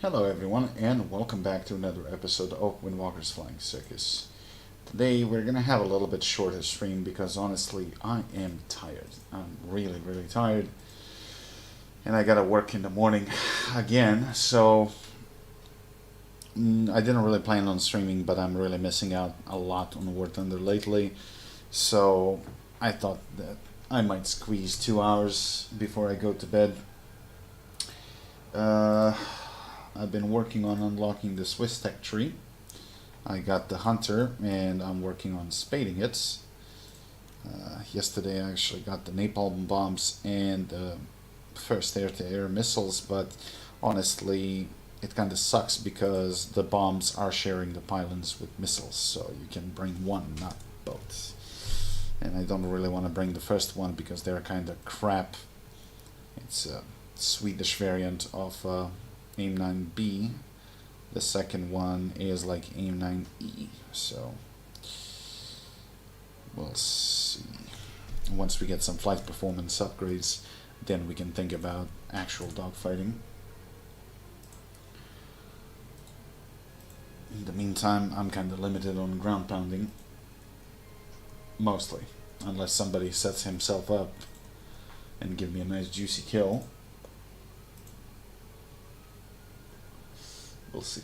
Hello everyone and welcome back to another episode of Windwalker's Flying Circus. Today we're gonna have a little bit shorter stream because honestly I am tired. I'm really tired and I gotta work in the morning again, so I didn't really plan on streaming, but I'm really missing out a lot on War Thunder lately, so I thought that I might squeeze 2 hours before I go to bed. I've been working on unlocking the Swiss Tech tree. I got the Hunter and I'm working on spading it. Yesterday I actually got the napalm bombs and first air-to-air missiles, but honestly it kind of sucks because the bombs are sharing the pylons with missiles, so you can bring one, not both. And I don't really want to bring the first one because they're kind of crap. It's a Swedish variant of AIM-9B. The second one is like AIM-9E, so we'll see. Once we get some flight performance upgrades, then we can think about actual dogfighting. In the meantime, I'm kind of limited on ground pounding. Mostly. Unless somebody sets himself up and give me a nice juicy kill. We'll see.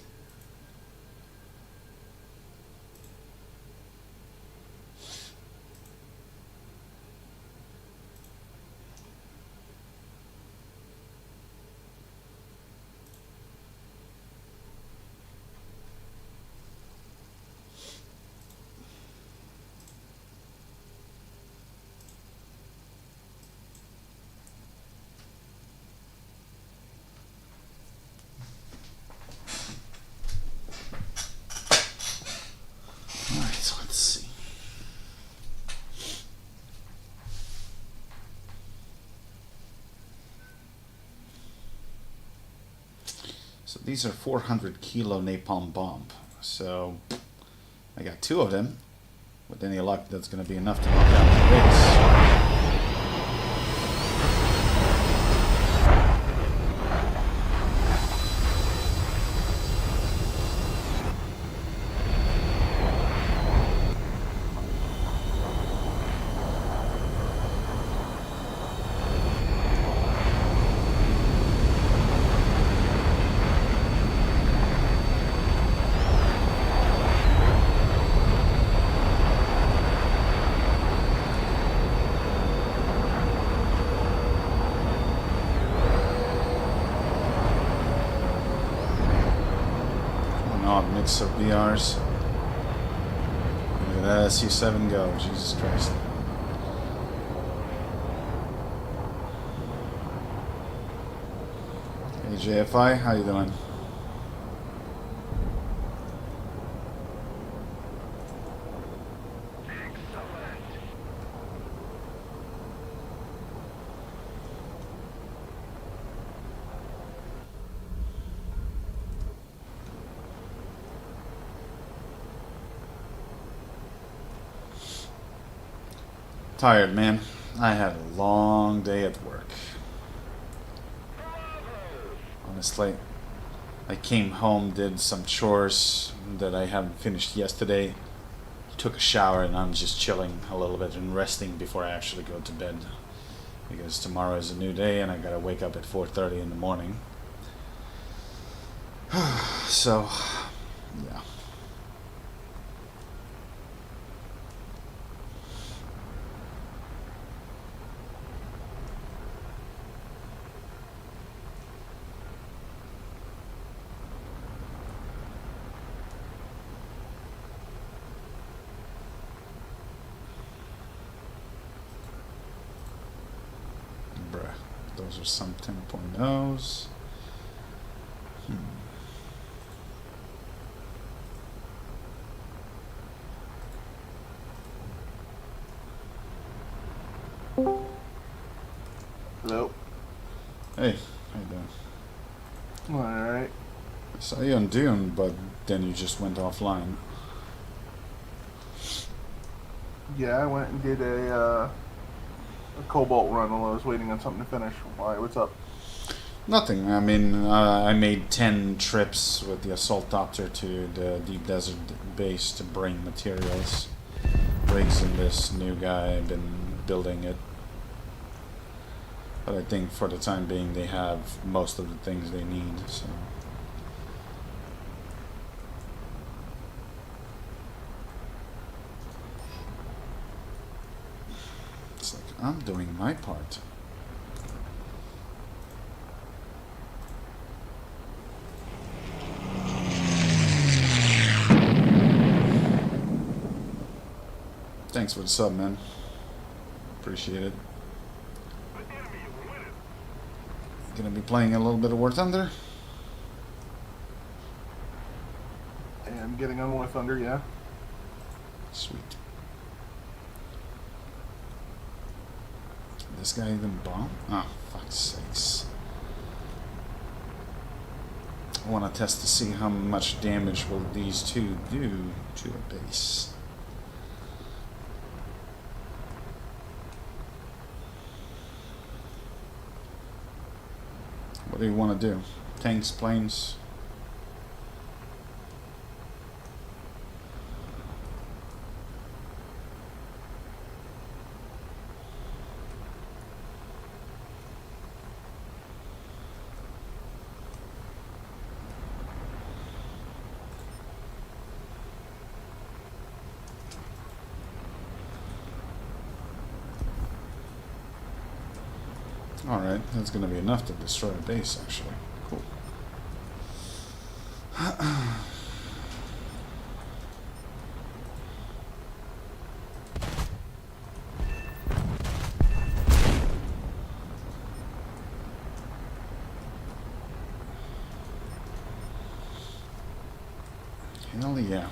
So these are 400 kilo napalm bomb. So I got 2 of them. With any luck, that's going to be enough to knock out the base. Mix of BRs. Look at that SU-7 go, Jesus Christ. Hey JFI, how you doing? Tired, man. I had a long day at work. Honestly, I came home, did some chores that I hadn't finished yesterday, took a shower, and I'm just chilling a little bit and resting before I actually go to bed. Because tomorrow is a new day and I gotta wake up at 4:30 in the morning. So, yeah. Those are some 10.0s. Hello. Hey, how you doing? Alright. I saw you on Dune, but then you just went offline. Yeah, I went and did a Cobalt run while I was waiting on something to finish. Why? What's up? Nothing. I mean, I made 10 trips with the assault doctor to the deep desert base to bring materials. Rigs and this new guy, I've been building it. But I think for the time being they have most of the things they need, so... It's like, I'm doing my part. Thanks for the sub, man. Appreciate it. Gonna be playing a little bit of War Thunder. And getting on War Thunder, yeah. Sweet. This guy even bomb? Oh, fuck's sakes. I want to test to see how much damage will these two do to a base. What do you want to do? Tanks, planes? Alright, that's going to be enough to destroy a base, actually. Cool. Hell yeah.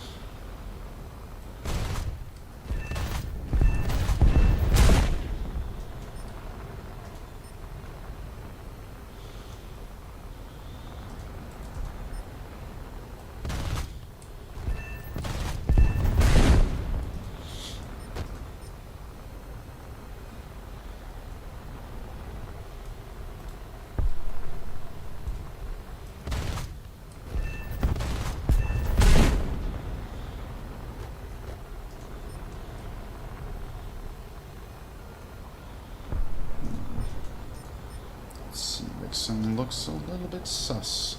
Vixen looks a little bit sus.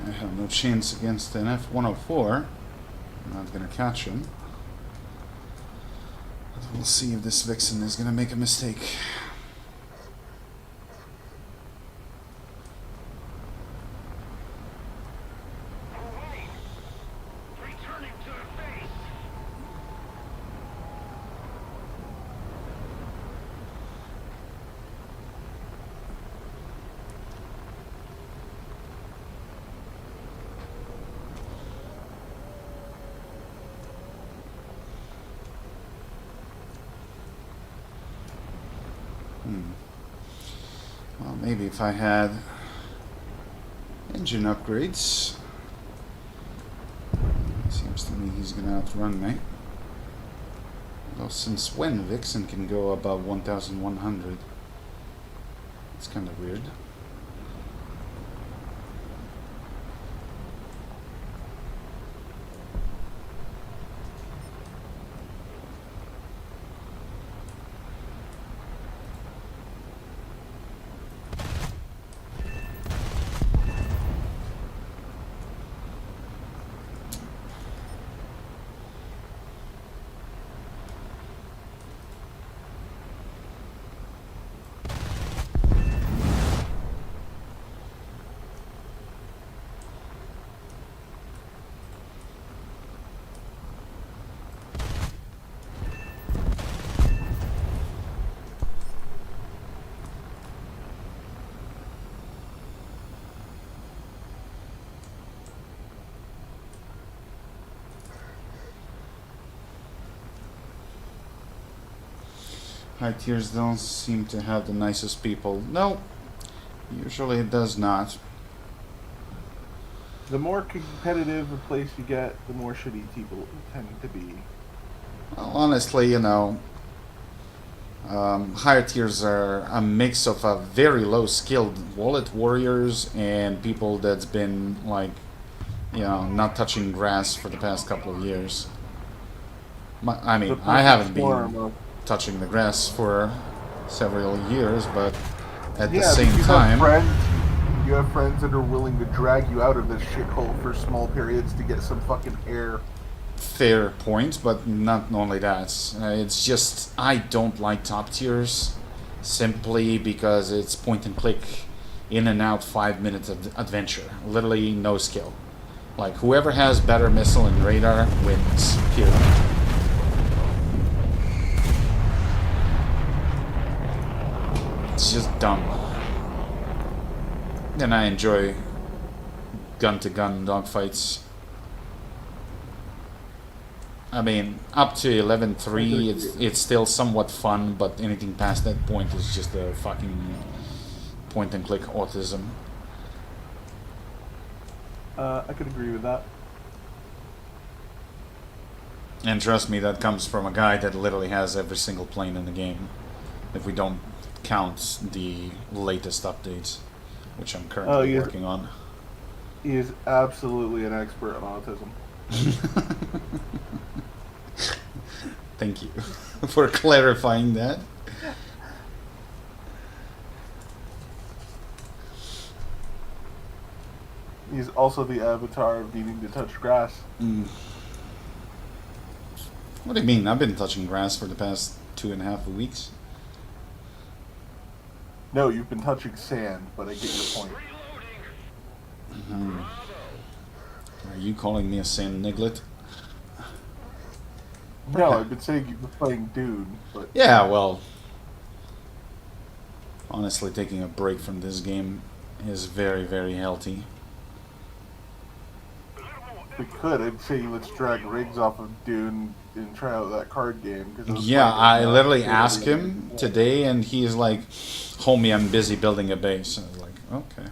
I have no chance against an F-104. I'm not going to catch him. But we'll see if this Vixen is going to make a mistake. Well, maybe if I had engine upgrades. Seems to me he's gonna outrun me. Well, since when Vixen can go above 1,100? It's kind of weird. High tiers don't seem to have the nicest people. No, usually it does not. The more competitive a place you get, the more shitty people tend to be. Well, honestly, higher tiers are a mix of a very low skilled wallet warriors and people that's been like, not touching grass for the past couple of years. I haven't been touching the grass for several years, but at the same time, you have friends that are willing to drag you out of this shithole for small periods to get some fucking air. Fair point, but not only that. It's just I don't like top tiers simply because it's point and click, in and out 5 minutes of adventure. Literally no skill. Like whoever has better missile and radar wins. Period. It's just dumb. And I enjoy gun-to-gun dogfights. I mean, up to 11-3, it's still somewhat fun, but anything past that point is just a fucking point-and-click autism. I could agree with that. And trust me, that comes from a guy that literally has every single plane in the game. If we don't count the latest updates, which I'm currently working on. He is absolutely an expert on autism. Thank you for clarifying that. He's also the avatar of needing to touch grass. What do you mean? I've been touching grass for the past 2.5 weeks. No, you've been touching sand, but I get your point. Are you calling me a sand niglet? No, I've been saying you've been playing Dune, but... Yeah, well... Honestly, taking a break from this game is very, very healthy. If we could, I'd say let's drag rigs off of Dune and try out that card game. Yeah, I literally asked him today, and he's like, homie, I'm busy building a base. I was like, okay.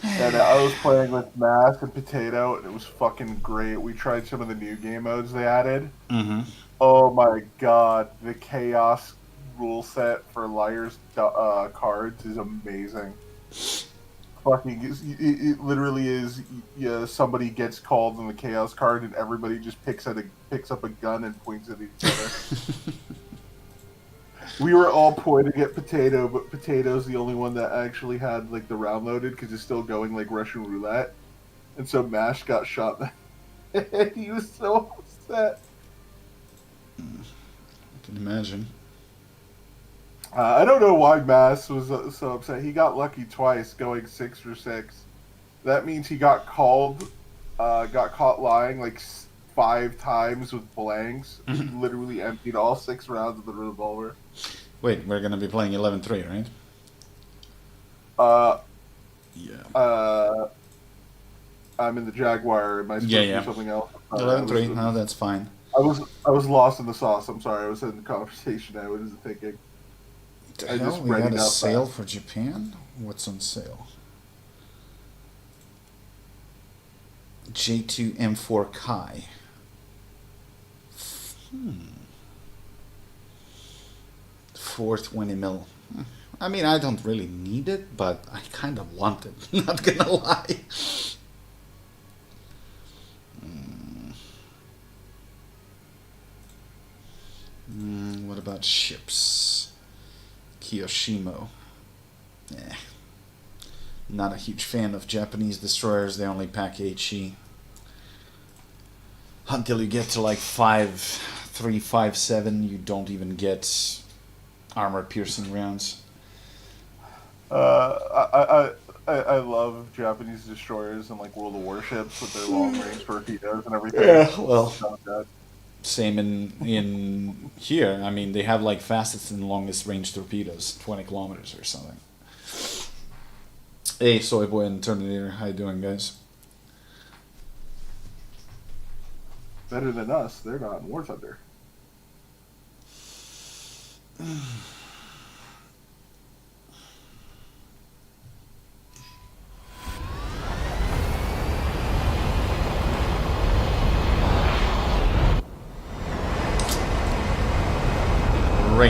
And I was playing with Mass and Potato, and it was fucking great. We tried some of the new game modes they added. Oh my god, the Chaos rule set for Liar's cards is amazing. Fucking, it literally is. Somebody gets called on the Chaos card, and everybody just picks up a gun and points at each other. We were all pointing at Potato, but Potato's the only one that actually had like the round loaded because it's still going like Russian roulette, and so Mash got shot. He was so upset. I can imagine. I don't know why Mass was so upset. He got lucky twice, going 6 for 6. That means he got called, got caught lying like 5 times with blanks. He literally emptied all 6 rounds of the revolver. Wait, we're gonna be playing 11-3, right? Yeah. I'm in the Jaguar. Am I supposed to do something else? 11-3. No, that's fine. I was lost in the sauce. I'm sorry. I was in the conversation. I wasn't thinking. The hell? We got a sale for Japan? What's on sale? J2 M4 Kai. For 20 mil. I mean, I don't really need it, but I kind of want it. Not gonna lie. What about ships? Kiyoshimo. Not a huge fan of Japanese destroyers. They only pack HE. Until you get to like 5.3, 5.7, you don't even get armor-piercing rounds. I love Japanese destroyers and like World of Warships with their long-range torpedoes and everything. Yeah, well, same in here. I mean, they have like fastest and longest range torpedoes, 20 kilometers or something. Hey, Soyboy and Terminator, how you doing, guys? Better than us. They're not in War Thunder. Great,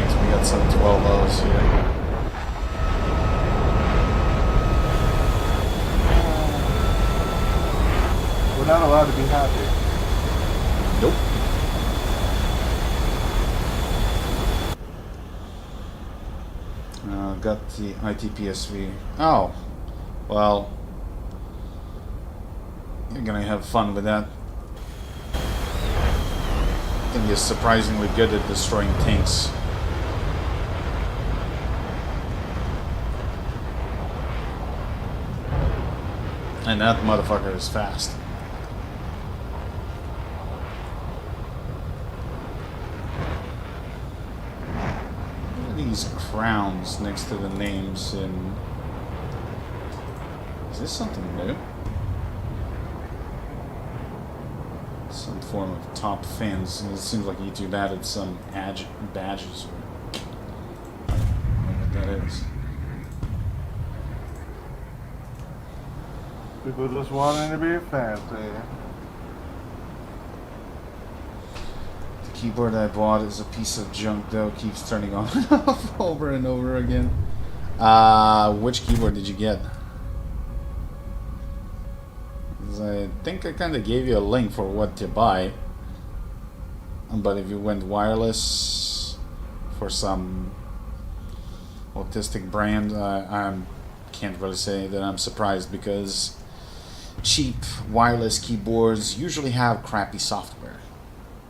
we got some 12-0s here. We're not allowed to be happy. Nope. Got the ITPSV. Oh, well, you're gonna have fun with that. I think he's surprisingly good at destroying tanks. And that motherfucker is fast. What are these crowns next to the names in... Is this something new? Some form of top fans. It seems like YouTube added some badges or... I don't know what that is. People just wanting to be fancy. The keyboard I bought is a piece of junk though, keeps turning on and off over and over again. Which keyboard did you get? 'Cause I think I kind of gave you a link for what to buy. But if you went wireless for some autistic brand, I can't really say that I'm surprised because cheap wireless keyboards usually have crappy software,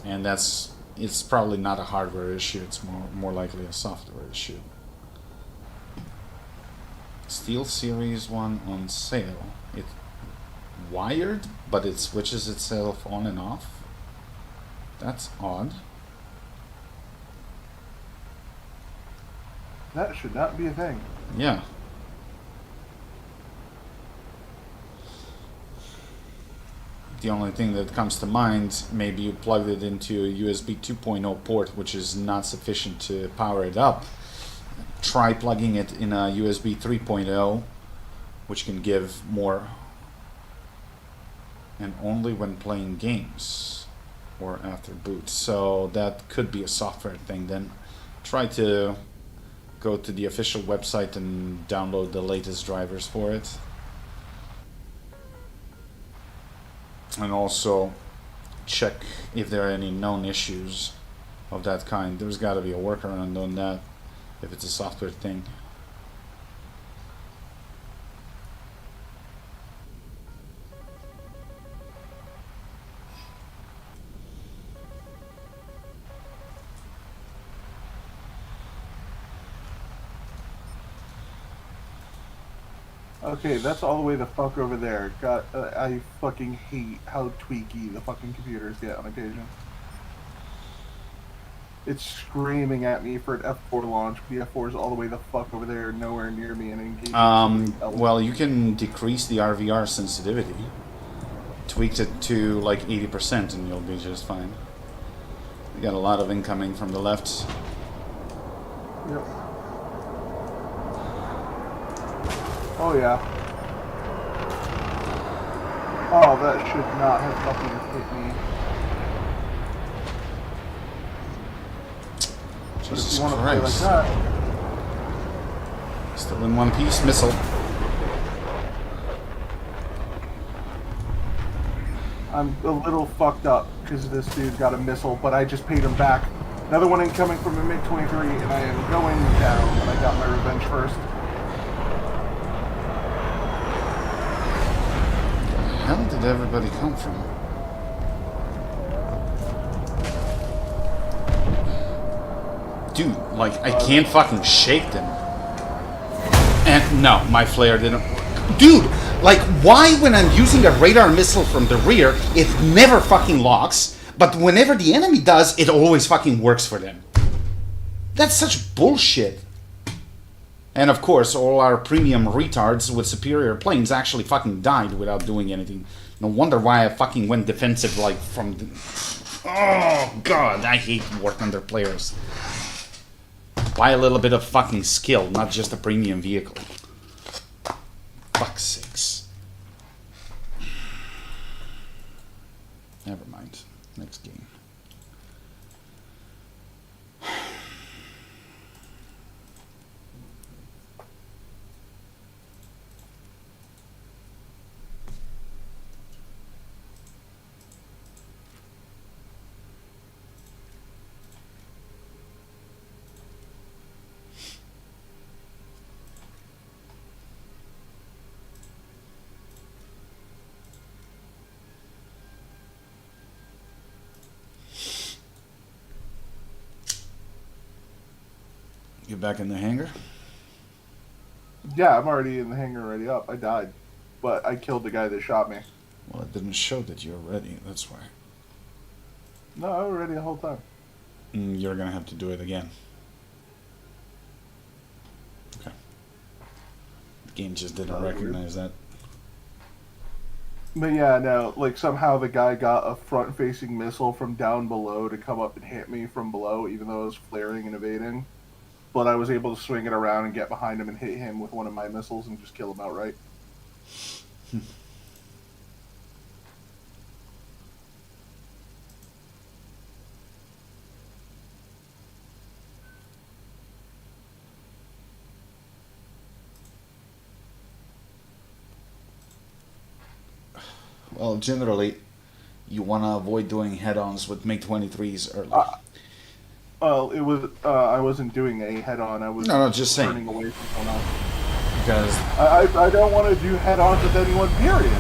and it's probably not a hardware issue, it's more likely a software issue. Steel Series 1 on sale. It's wired, but it switches itself on and off. That's odd. That should not be a thing. Yeah. The only thing that comes to mind, maybe you plugged it into a USB 2.0 port, which is not sufficient to power it up. Try plugging it in a USB 3.0, which can give more, and only when playing games or after boot. So that could be a software thing. Then try to go to the official website and download the latest drivers for it. And also check if there are any known issues of that kind. There's got to be a workaround on that if it's a software thing. Okay, that's all the way the fuck over there. God, I fucking hate how tweaky the fucking computers get on occasion. It's screaming at me for an F4 launch. The F4 is all the way the fuck over there, nowhere near me, and engaging. Well, you can decrease the RVR sensitivity. Tweak it to like 80% and you'll be just fine. We got a lot of incoming from the left. Yep. Oh yeah. Oh, that should not have fucking hit me. Jesus But if you want to play like Christ. that, Still in one piece. Missile. I'm a little fucked up because this dude got a missile, but I just paid him back. Another one incoming from a MiG-23, and I am going down, but I got my revenge first. Where the hell did everybody come from? Dude, like, I can't fucking shake them. And no, my flare didn't. Dude, like, why when I'm using a radar missile from the rear, it never fucking locks, but whenever the enemy does, it always fucking works for them? That's such bullshit. And of course, all our premium retards with superior planes actually fucking died without doing anything. No wonder why I fucking went defensive, like, from the... Oh, God, I hate War Thunder players. Buy a little bit of fucking skill, not just a premium vehicle. Fuck's sakes. Never mind. Next game. You back in the hangar? Yeah, I'm already in the hangar, already up. I died, but I killed the guy that shot me. Well, it didn't show that you're ready, that's why. No, I was ready the whole time. You're gonna have to do it again. Okay. The game just didn't recognize that. But yeah, no, like somehow the guy got a front-facing missile from down below to come up and hit me from below, even though I was flaring and evading. But I was able to swing it around and get behind him and hit him with one of my missiles and just kill him outright. Well, generally, you want to avoid doing head-ons with MiG-23s early. Well, it was I wasn't doing a head-on. I was just saying. turning away from someone else. Because I don't want to do head-ons with anyone, period.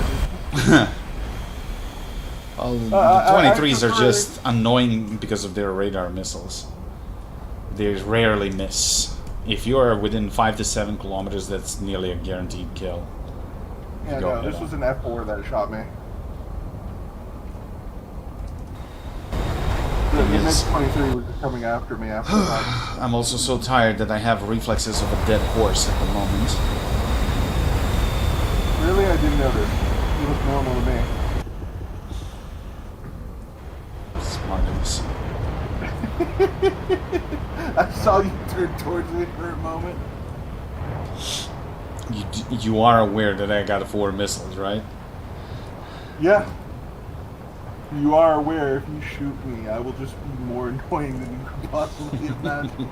well, the 23s are just annoying because of their radar missiles. They rarely miss. If you are within 5 to 7 kilometers, that's nearly a guaranteed kill. Yeah, no, this was an F4 that shot me. The MiG-23 was just coming after me after that. I'm also so tired that I have reflexes of a dead horse at the moment. Really? I didn't notice. You look normal to me. Smartass. I saw you turn towards me for a moment. You are aware that I got 4 missiles, right? Yeah. You are aware if you shoot me, I will just be more annoying than you could possibly imagine.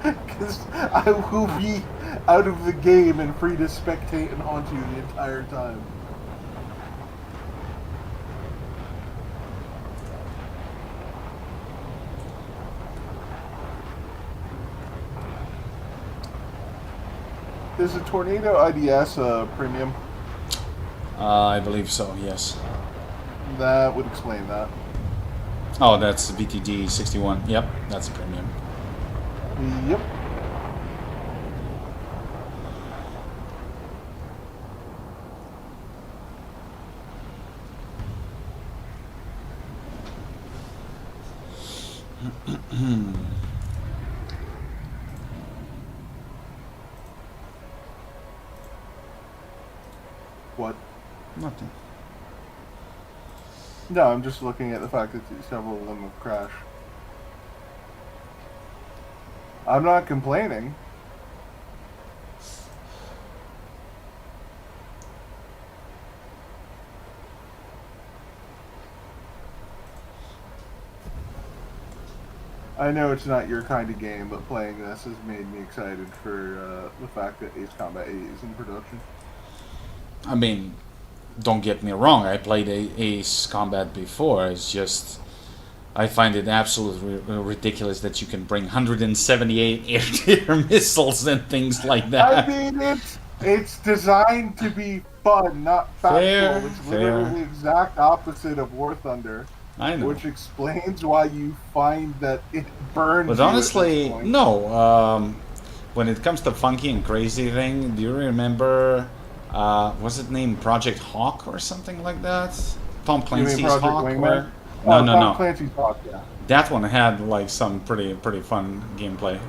Because I will be out of the game and free to spectate and haunt you the entire time. Is a Tornado IDS premium? I believe so, yes. That would explain that. Oh, that's VTD 61. Yep, that's a premium. Yep. What? Nothing. No, I'm just looking at the fact that several of them have crashed. I'm not complaining. I know it's not your kind of game, but playing this has made me excited for the fact that Ace Combat 8 is in production. I mean, don't get me wrong, I played Ace Combat before. It's just, I find it absolutely ridiculous that you can bring 178 air-to-air missiles and things like that. I mean, it's designed to be fun, not factual. It's literally the exact opposite of War Thunder. I know. Which explains why you find that it burns. But honestly, no. When it comes to funky and crazy thing, do you remember? Was it named Project Hawk or something like that? Tom Clancy's Hawk? Wingman? No. Tom Clancy's Hawk, yeah. That one had like some pretty fun gameplay.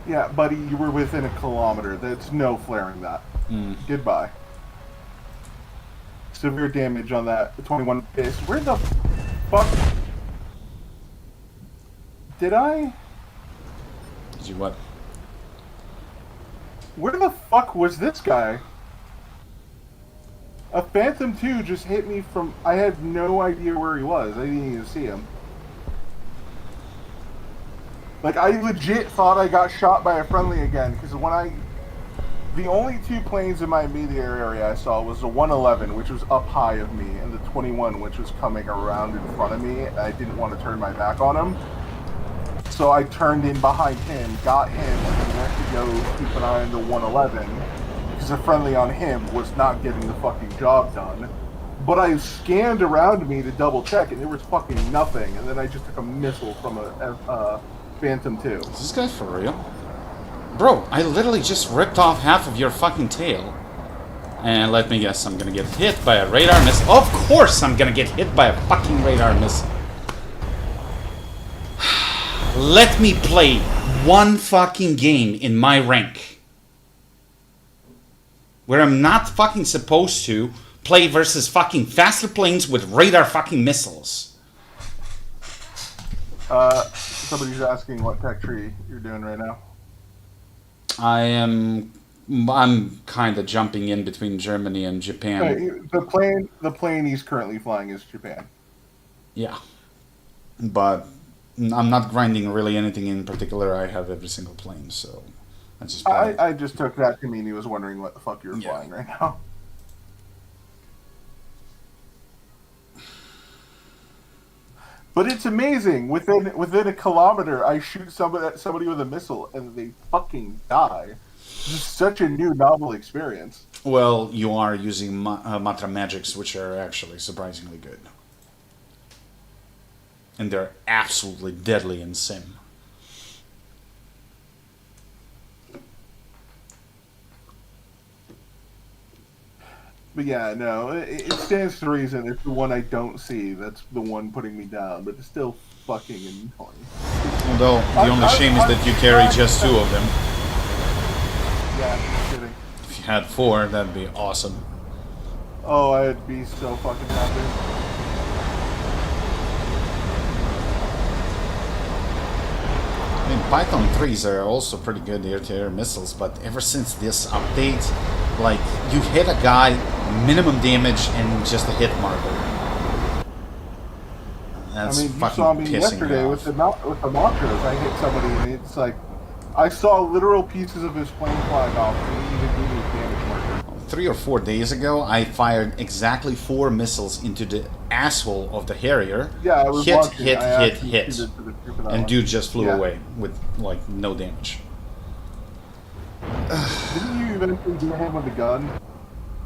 Yeah, buddy, you were within a kilometer. That's no flaring that. Goodbye. Severe damage on that 21 base. Where the fuck? Did I? Did you what? Where the fuck was this guy? A Phantom 2 just hit me from... I had no idea where he was. I didn't even see him. Like, I legit thought I got shot by a friendly again, because when I... The only two planes in my immediate area I saw was the 111, which was up high of me, and the 21, which was coming around in front of me, and I didn't want to turn my back on him. So I turned in behind him, got him, and went to go keep an eye on the 111, because a friendly on him was not getting the fucking job done. But I scanned around me to double check, and there was fucking nothing, and then I just took a missile from a Phantom 2. Is this guy for real? Bro, I literally just ripped off half of your fucking tail. And let me guess, I'm gonna get hit by a radar missile. Of course I'm gonna get hit by a fucking radar missile. Let me play one fucking game in my rank. Where I'm not fucking supposed to play versus fucking faster planes with radar fucking missiles. Somebody's asking what tech tree you're doing right now. I'm kind of jumping in between Germany and Japan. Okay, the plane he's currently flying is Japan. Yeah. But I'm not grinding really anything in particular. I have every single plane, so I just I just took that to mean he was wondering what the fuck you were flying right now. But it's amazing. Within a kilometer, I shoot somebody with a missile, and they fucking die. It's such a new, novel experience. Well, you are using Matra Magics, which are actually surprisingly good. And they're absolutely deadly in Sim. But yeah, no, it stands to reason. It's the one I don't see that's the one putting me down, but it's still fucking annoying. Although, the only shame is that you carry just 2 of them. Yeah, I'm kidding. If you had 4, that'd be awesome. Oh, I'd be so fucking happy. I mean, Python 3s are also pretty good air-to-air missiles, but ever since this update, like, you hit a guy, minimum damage, and just a hit marker. That's you fucking saw me pissing yesterday me with the off. Machos. I hit somebody, and it's like, I saw literal pieces of his plane flying off, and he even gave me a damage marker. 3 or 4 days ago, I fired exactly 4 missiles into the asshole of the Harrier. Yeah, I was watching. Hit, to the and one. dude just flew away with, like, no damage. Didn't you eventually do him with a gun?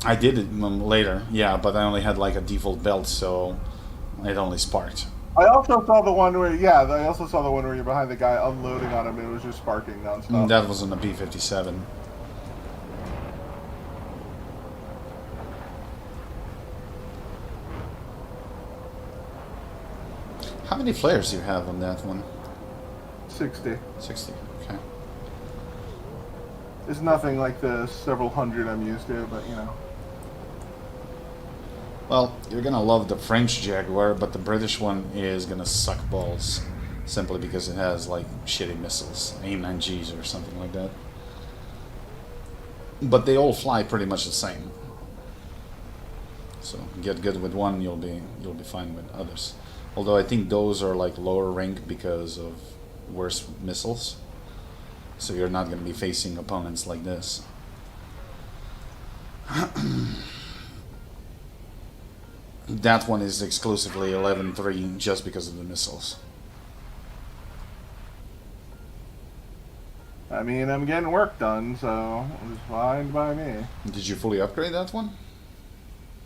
I did it later, yeah, but I only had, like, a default belt, so it only sparked. I also saw the one where, you're behind the guy unloading on him and it was just sparking nonstop. That was on the B-57. How many flares do you have on that one? 60. 60, okay. It's nothing like the several hundred I'm used to, but you know. Well, you're gonna love the French Jaguar, but the British one is gonna suck balls. Simply because it has, like, shitty missiles. AIM-9Gs or something like that. But they all fly pretty much the same. So, get good with one, you'll be fine with others. Although I think those are, like, lower rank because of worse missiles. So you're not gonna be facing opponents like this. That one is exclusively 11-3 just because of the missiles. I mean, I'm getting work done, so it was fine by me. Did you fully upgrade that one?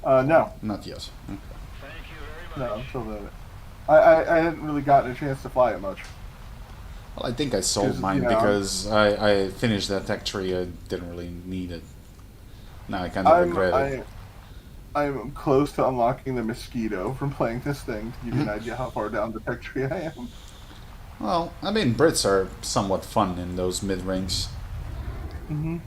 No. Not yet. Okay. No, I'm still doing it. I hadn't really gotten a chance to fly it much. Well, I think I sold mine because I finished that tech tree. I didn't really need it. Now I kind of regret it. I'm close to unlocking the mosquito from playing this thing to give you an idea how far down the tech tree I am. Well, I mean, Brits are somewhat fun in those mid-ranks. Mm-hmm.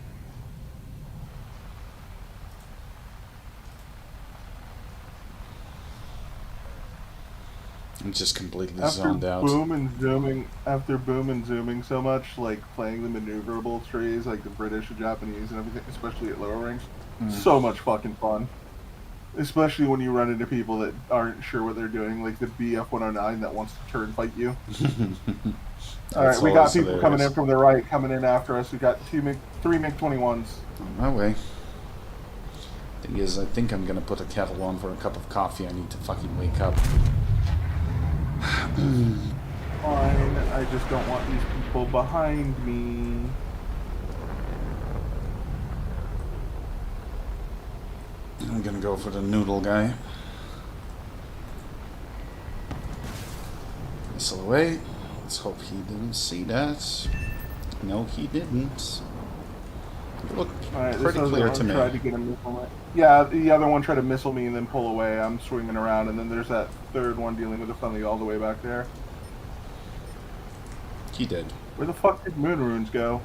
I'm just completely After zoned out. boom and zooming so much, like playing the maneuverable trees, like the British and Japanese and everything, especially at lower ranks, so much fucking fun. Especially when you run into people that aren't sure what they're doing, like the BF-109 that wants to turn fight you. All right, we got people coming in from the right, coming in after us. We got three MiG-21s. On my way. Thing is, I think I'm gonna put a kettle on for a cup of coffee. I need to fucking wake up. Fine, I just don't want these people behind me. I'm gonna go for the noodle guy. Missile away. Let's hope he didn't see that. No, he didn't. It looked pretty clear to me. Tried to get a missile. Yeah, the other one tried to missile me and then pull away. I'm swinging around, and then there's that third one dealing with the friendly all the way back there. He did. Where the fuck did Moon Runes go?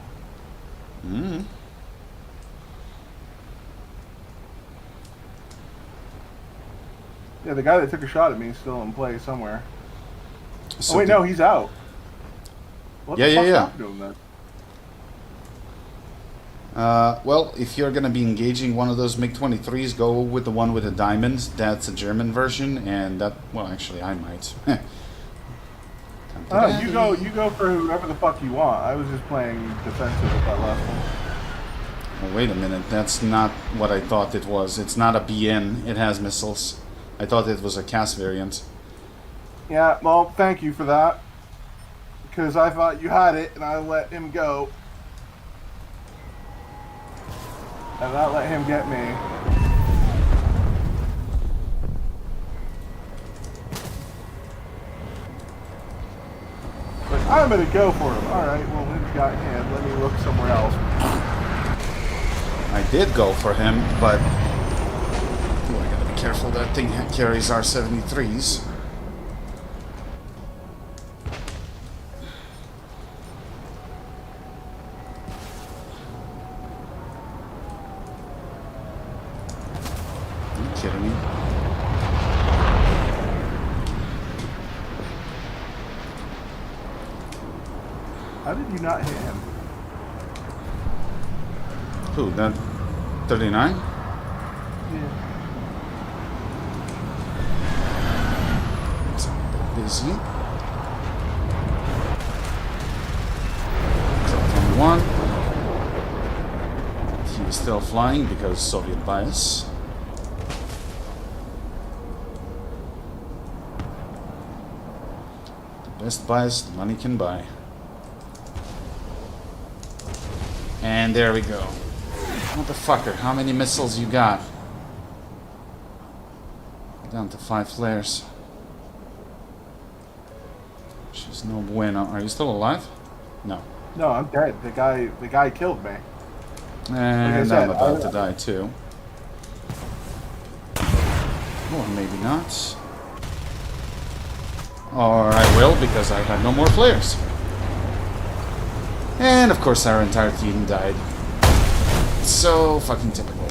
Yeah, the guy that took a shot at me is still in play somewhere. So wait, no, he's out. What the fuck happened to him then? Well, if you're gonna be engaging one of those MiG-23s, go with the one with the diamonds. That's a German version, and that, well, actually, I might. You go for whoever the fuck you want. I was just playing defensive with that last one. Oh, wait a minute, that's not what I thought it was. It's not a BN, it has missiles. I thought it was a CAS variant. Yeah, well, thank you for that. Because I thought you had it, and I let him go. And that let him get me. But I'm gonna go for him. Alright, well, we've got him. Let me look somewhere else. I did go for him, but oh, I gotta be careful. That thing carries R-73s. Are you kidding me? How did you not hit him? Who, that 39? Yeah. It's a bit busy. Drop 21. He was still flying because Soviet bias. The best bias the money can buy. And there we go. Motherfucker, how many missiles you got? Down to 5 flares. She's no bueno. Are you still alive? No. No, I'm dead. The guy killed me. And like I'm about to die too. Or maybe not. Or I will because I had no more flares. And of course our entire team died. So fucking typical.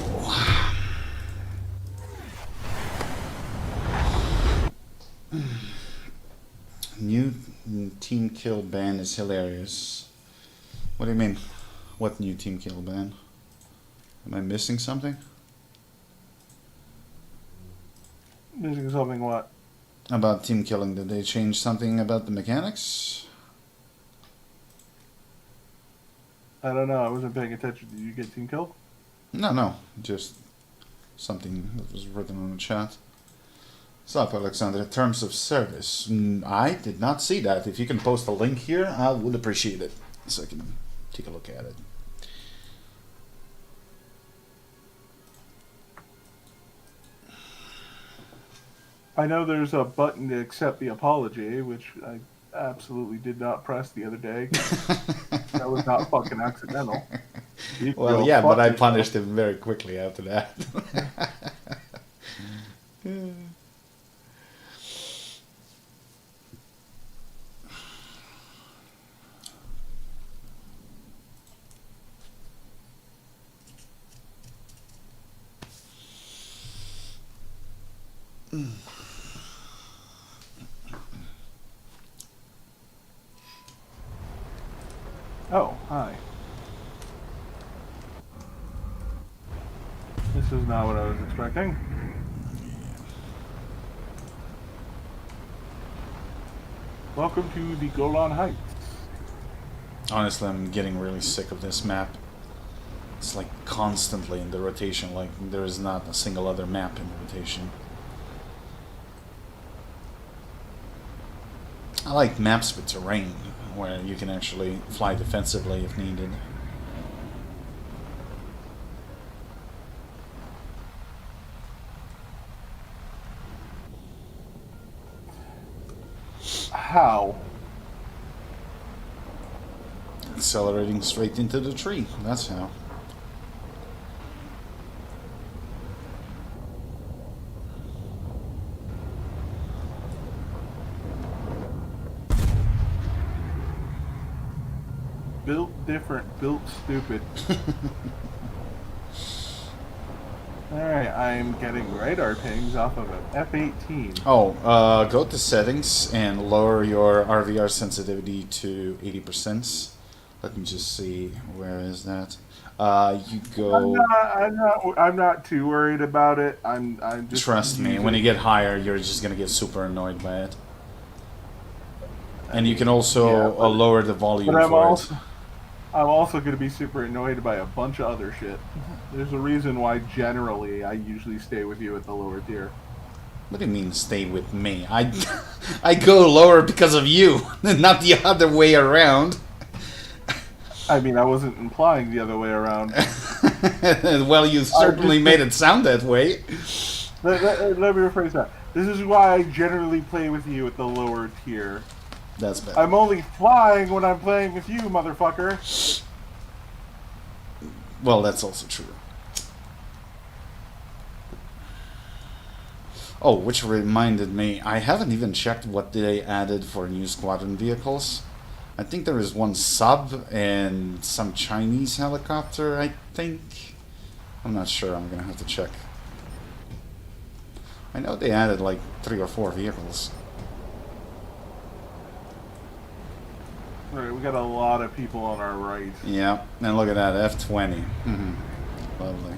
New team kill ban is hilarious. What do you mean? What new team kill ban? Am I missing something? Missing something what? About team killing. Did they change something about the mechanics? I don't know. I wasn't paying attention. Did you get team killed? No. Just something that was written on the chat. Stop, Alexander. Terms of service. I did not see that. If you can post a link here, I would appreciate it. So I can take a look at it. I know there's a button to accept the apology, which I absolutely did not press the other day. That was not fucking accidental. Well, yeah, but I punished him very quickly after that. Oh, hi. This is not what I was expecting. Welcome to the Golan Heights. Honestly, I'm getting really sick of this map. It's like constantly in the rotation, like there is not a single other map in the rotation. I like maps with terrain, where you can actually fly defensively if needed. How? Accelerating straight into the tree, that's how. Built different, built stupid. Alright, I'm getting radar pings off of an F-18. Oh, go to settings and lower your RVR sensitivity to 80%. Let me just see, where is that? You go. I'm not too worried about it. I'm just. Trust me, when you get higher, you're just gonna get super annoyed by it. And you can also lower the volume for it. I'm also going to be super annoyed by a bunch of other shit. There's a reason why generally I usually stay with you at the lower tier. What do you mean stay with me? I go lower because of you, not the other way around. I mean, I wasn't implying the other way around. Well, you certainly made it sound that way. Let me rephrase that. This is why I generally play with you at the lower tier. That's better. I'm only flying when I'm playing with you, motherfucker. Well, that's also true. Oh, which reminded me, I haven't even checked what they added for new squadron vehicles. I think there is one sub and some Chinese helicopter, I think. I'm not sure, I'm gonna have to check. I know they added like 3 or 4 vehicles. Alright, we got a lot of people on our right. Yeah, and look at that, F-20. Lovely.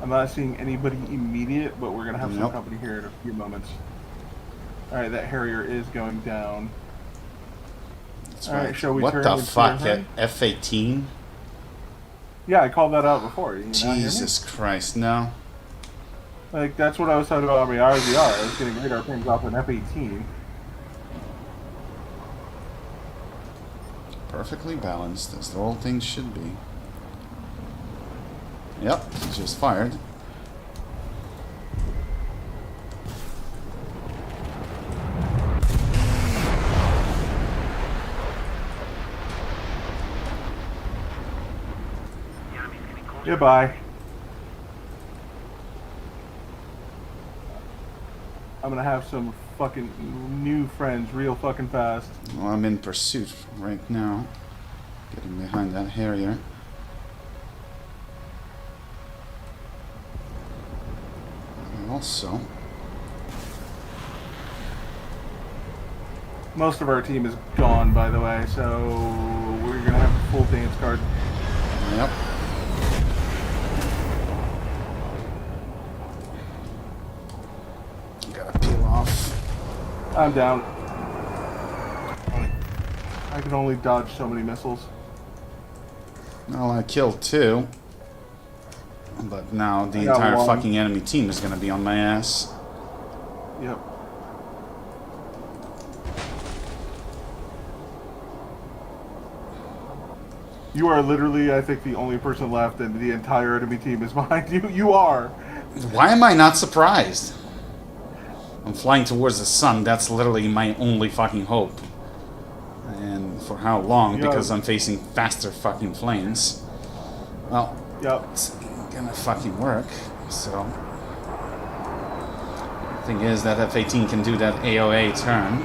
I'm not seeing anybody immediate, but we're going to have some company here in a few moments. Alright, that Harrier is going down. Alright, shall we turn? What the fuck? F-18? Yeah, I called that out before. Jesus Christ, no. Like, that's what I was talking about on my RVR. I was getting radar pings off an F-18. Perfectly balanced, as the whole thing should be. Yep, he just fired. Goodbye. I'm gonna have some fucking new friends real fucking fast. Well, I'm in pursuit right now. Getting behind that Harrier. Also, most of our team is gone, by the way, so we're gonna have a full dance card. Yep. Gotta peel off. I'm down. I can only dodge so many missiles. Well, I killed 2. But now the entire fucking enemy team is gonna be on my ass. Yep. You are literally, I think, the only person left, and the entire enemy team is behind you. You are. Why am I not surprised? I'm flying towards the sun. That's literally my only fucking hope. And for how long, Yo. because I'm facing faster fucking planes. Well, Yep. it's gonna fucking work, so... The thing is that F-18 can do that AOA turn.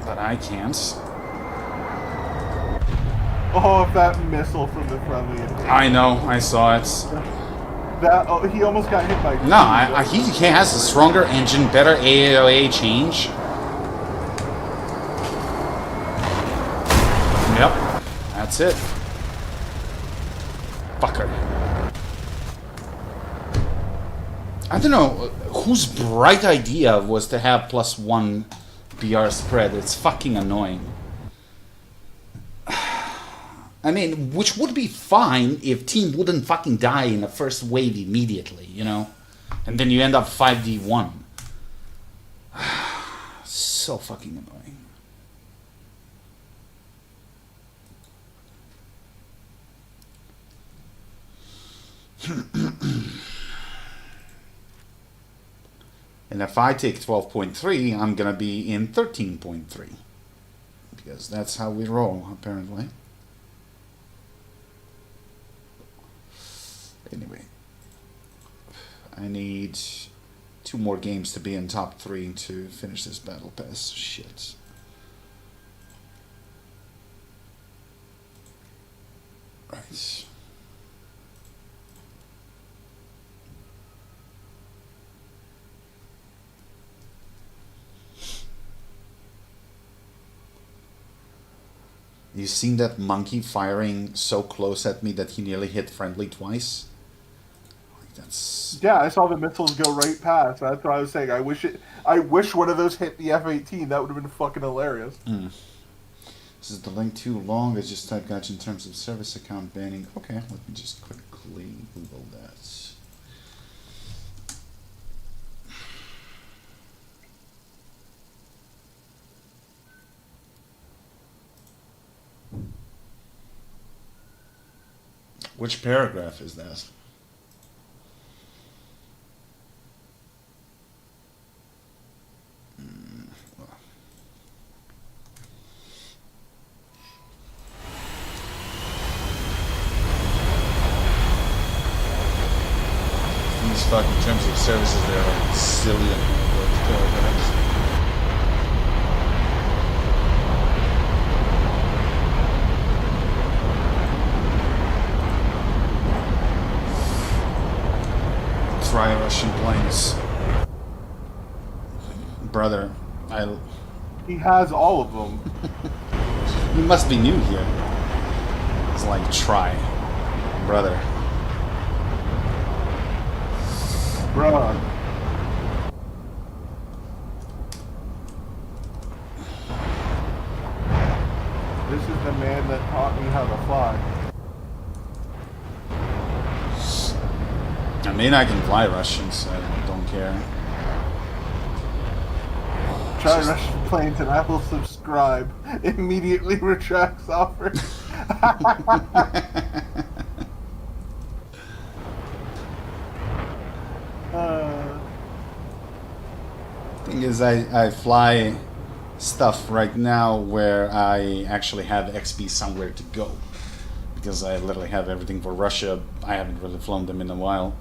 But I can't. Oh, that missile from the friendly. I know, I saw it. That he almost got hit by. No, he has a stronger engine, better AOA change. Yep, that's it. Fucker. I don't know whose bright idea was to have +1 BR spread. It's fucking annoying. I mean, which would be fine if team wouldn't fucking die in the first wave immediately, you know? And then you end up 5D1. So fucking annoying. And if I take 12.3, I'm gonna be in 13.3. Because that's how we roll, apparently. Anyway, I need 2 more games to be in top 3 to finish this battle pass. Shit. Right. You seen that monkey firing so close at me that he nearly hit friendly twice? That's... Yeah, I saw the missiles go right past. That's what I was saying. I wish one of those hit the F-18. That would have been fucking hilarious. This is the link too long. I just typed gotcha in terms of service account banning. Okay, let me just quickly Google that. Which paragraph is that? These fucking terms of services, they're like silly paragraphs. Try Russian planes. Brother, He has all of them. You must be new here. It's like, try. Brother. Bruh. This is the man that taught me how to fly. I mean, I can fly Russians. I don't care. Try Russian planes and I will subscribe. Immediately retracts offer. Thing is, I fly stuff right now where I actually have XP somewhere to go. Because I literally have everything for Russia. I haven't really flown them in a while.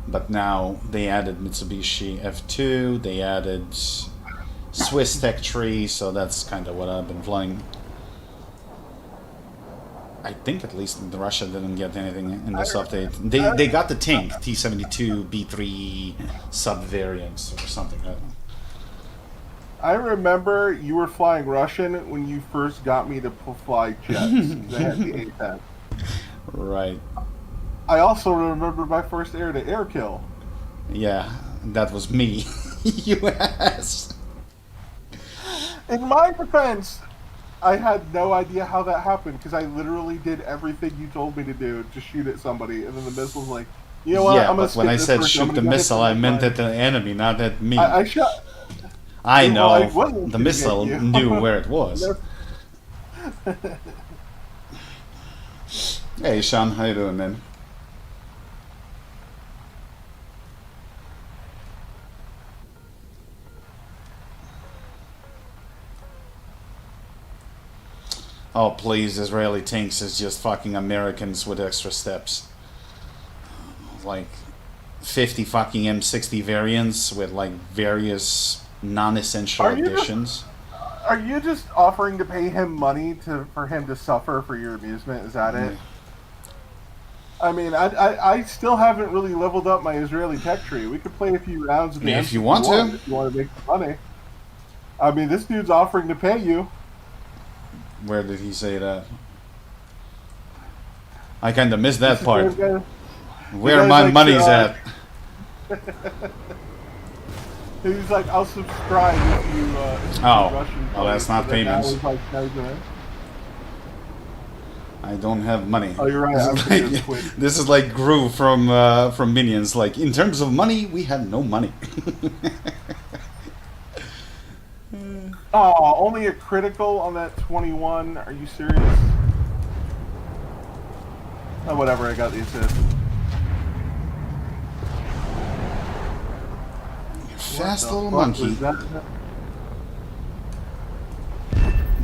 But now they added Mitsubishi F2, they added Swiss Tech Tree, so that's kind of what I've been flying. I think at least Russia didn't get anything in this update. They got the tank, T-72 B3 sub-variants or something, I don't know. I remember you were flying Russian when you first got me to fly jets. They had the A-10. Right. I also remember my first air-to-air kill. Yeah, that was me. US. In my defense, I had no idea how that happened because I literally did everything you told me to do to shoot at somebody, and then the missile's like, you know what? Yeah, I'm gonna but when I said shoot the missile, I meant at the enemy, not at me. I shot. I know. Well, I wasn't the missile shooting at you. knew where it was. Hey, Sean, how you doing, man? Oh, please, Israeli tanks is just fucking Americans with extra steps. Like 50 fucking M60 variants with like various non-essential additions. Are you just offering to pay him money for him to suffer for your amusement? Is that it? I mean, I still haven't really leveled up my Israeli tech tree. We could play a few rounds of the if you want to. If you want to make some money. I mean, this dude's offering to pay you. Where did he say that? I kind of missed that part. Where my like money's at. He's like, I'll subscribe if you. Oh, that's not payments. I don't have money. Oh, you're right. This is like Gru from Minions. Like, in terms of money, we had no money. Oh, only a critical on that 21. Are you serious? Oh, whatever. I got the assist. Fast little monkey. You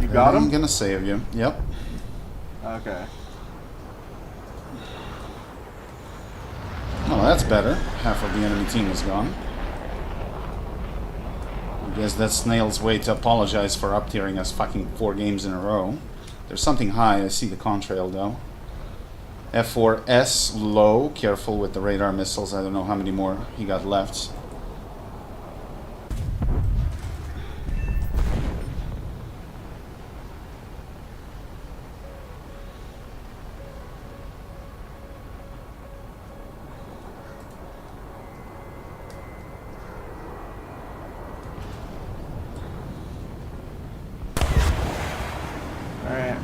got him? I'm gonna save you. Yep. Okay. Oh, that's better. Half of the enemy team is gone. I guess that's Snail's way to apologize for up-tiering us fucking 4 games in a row. There's something high. I see the contrail though. F4S low. Careful with the radar missiles. I don't know how many more he got left.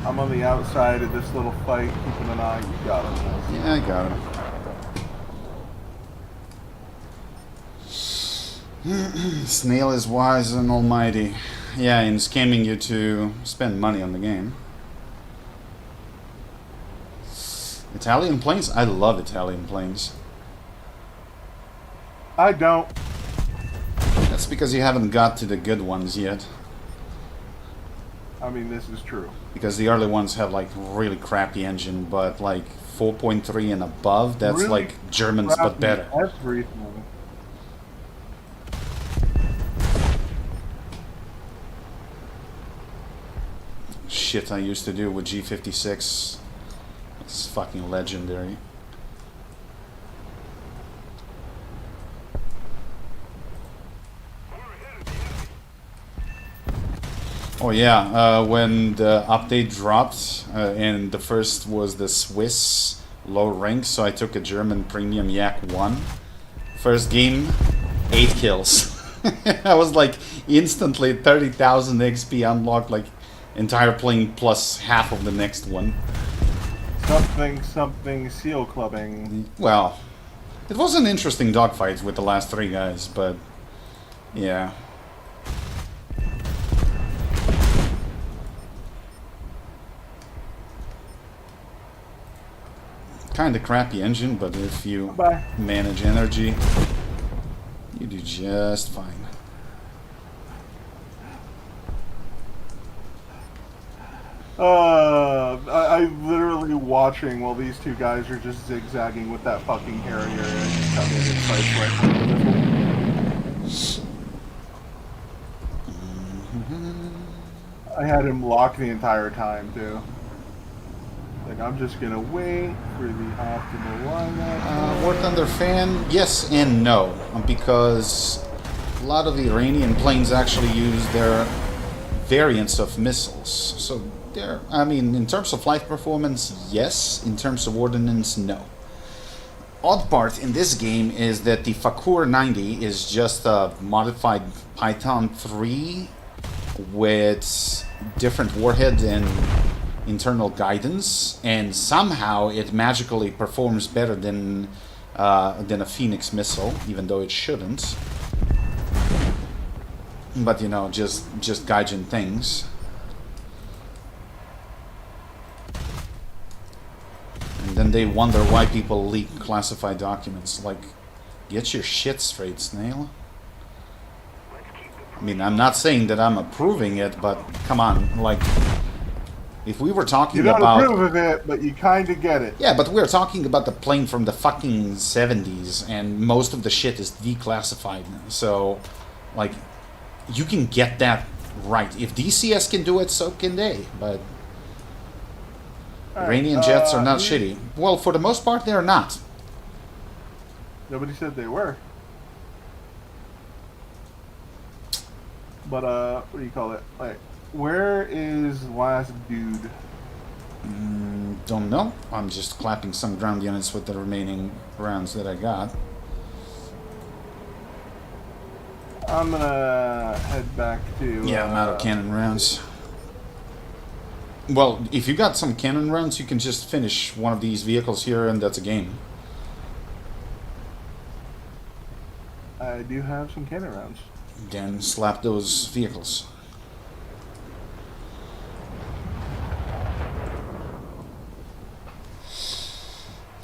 I'm on the outside of this little fight, keeping an eye. You got him. Yeah, I got him. Snail is wise and almighty. Yeah, in scamming you to spend money on the game. Italian planes? I love Italian planes. I don't. That's because you haven't got to the good ones yet. I mean, this is true. Because the early ones have like really crappy engine, but like 4.3 and above, that's really like Germans but better. Everything. Shit I used to do with G56. It's fucking legendary. Oh yeah, when the update dropped, and the first was the Swiss low rank, so I took a German premium Yak 1. First game, 8 kills. I was like instantly 30,000 XP unlocked, like entire plane plus half of the next one. Something seal clubbing. Well, it was an interesting dogfight with the last 3 guys, but yeah. Kind of crappy engine, but if you manage energy, you do just fine. I'm literally watching while these 2 guys are just zigzagging with that fucking Harrier and just come in and fight. I had him locked the entire time too. Like, I'm just gonna wait for the optimal lineup. War Thunder fan, yes and no, because a lot of the Iranian planes actually use their variants of missiles. So they're, I mean, in terms of flight performance, yes. In terms of ordnance, no. Odd part in this game is that the Fakur 90 is just a modified Python 3 with different warhead and internal guidance, and somehow it magically performs better than a Phoenix missile, even though it shouldn't. But you know, just gaijin things. And then they wonder why people leak classified documents. Like, get your shit straight, Snail. I mean, I'm not saying that I'm approving it, but come on, like, If we were talking You don't about... approve of it, but you kind of get it. Yeah, but we're talking about the plane from the fucking 70s, and most of the shit is declassified. So, like, you can get that right. If DCS can do it, so can they. But Iranian jets are not shitty. Well, for the most part, they're not. Nobody said they were. But, what do you call it? Like, where is last dude? Don't know. I'm just clapping some ground units with the remaining rounds that I got. I'm gonna head back to... Yeah, I'm out of cannon rounds. Well, if you got some cannon rounds, you can just finish one of these vehicles here, and that's a game. I do have some cannon rounds. Then slap those vehicles.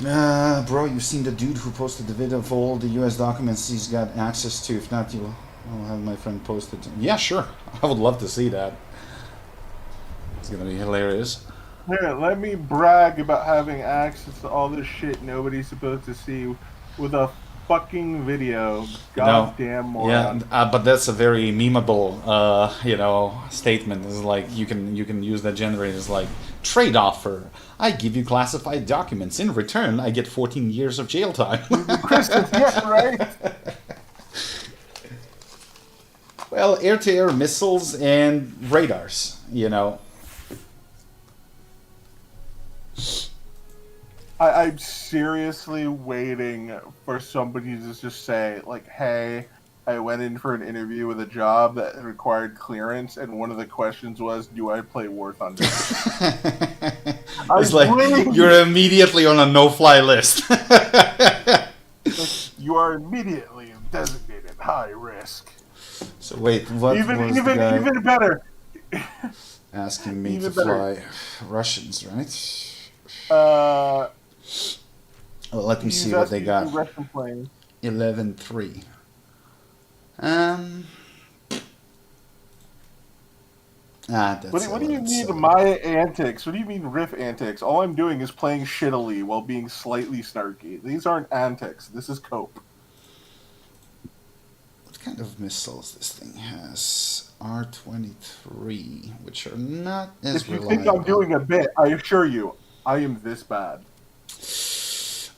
Bro, you've seen the dude who posted the video of all the US documents he's got access to. If not, I'll have my friend post it. Yeah, sure. I would love to see that. It's gonna be hilarious. Here, let me brag about having access to all this shit nobody's supposed to see with a fucking video. Goddamn moron. Yeah, but that's a very memeable, statement. It's like you can use that generator as like trade offer. I give you classified documents. In return, I get 14 years of jail time. Yeah, right. Well, air-to-air missiles and radars. I'm seriously waiting for somebody to just say, like, hey, I went in for an interview with a job that required clearance, and one of the questions was, do I play War Thunder? It's like, you're immediately on a no-fly list. You are immediately designated high risk. So wait, what was the guy even better. asking me Even to better. fly? Russians, right? Well, let me see what they got. Russian planes. 11-3. That's What do you mean my antics? What do you mean riff antics? All I'm doing is playing shittily while being slightly snarky. These aren't antics. This is cope. What kind of missiles this thing has? R-23, which are not as If you reliable. think I'm doing a bit, I assure you, I am this bad.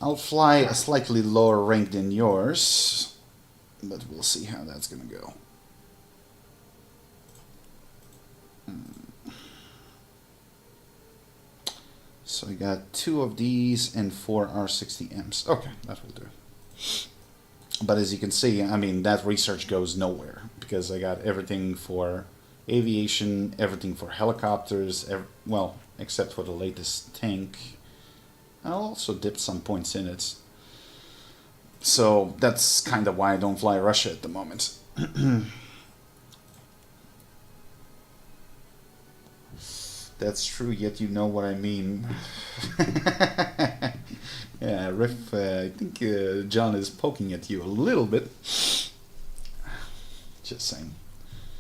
I'll fly a slightly lower rank than yours, but we'll see how that's gonna go. So I got 2 of these and 4 R60Ms. Okay, that will do. But as you can see, I mean, that research goes nowhere because I got everything for aviation, everything for helicopters, well, except for the latest tank. I also dipped some points in it. So that's kind of why I don't fly Russia at the moment. That's true, yet you know what I mean. Yeah, Riff, I think John is poking at you a little bit. Just saying.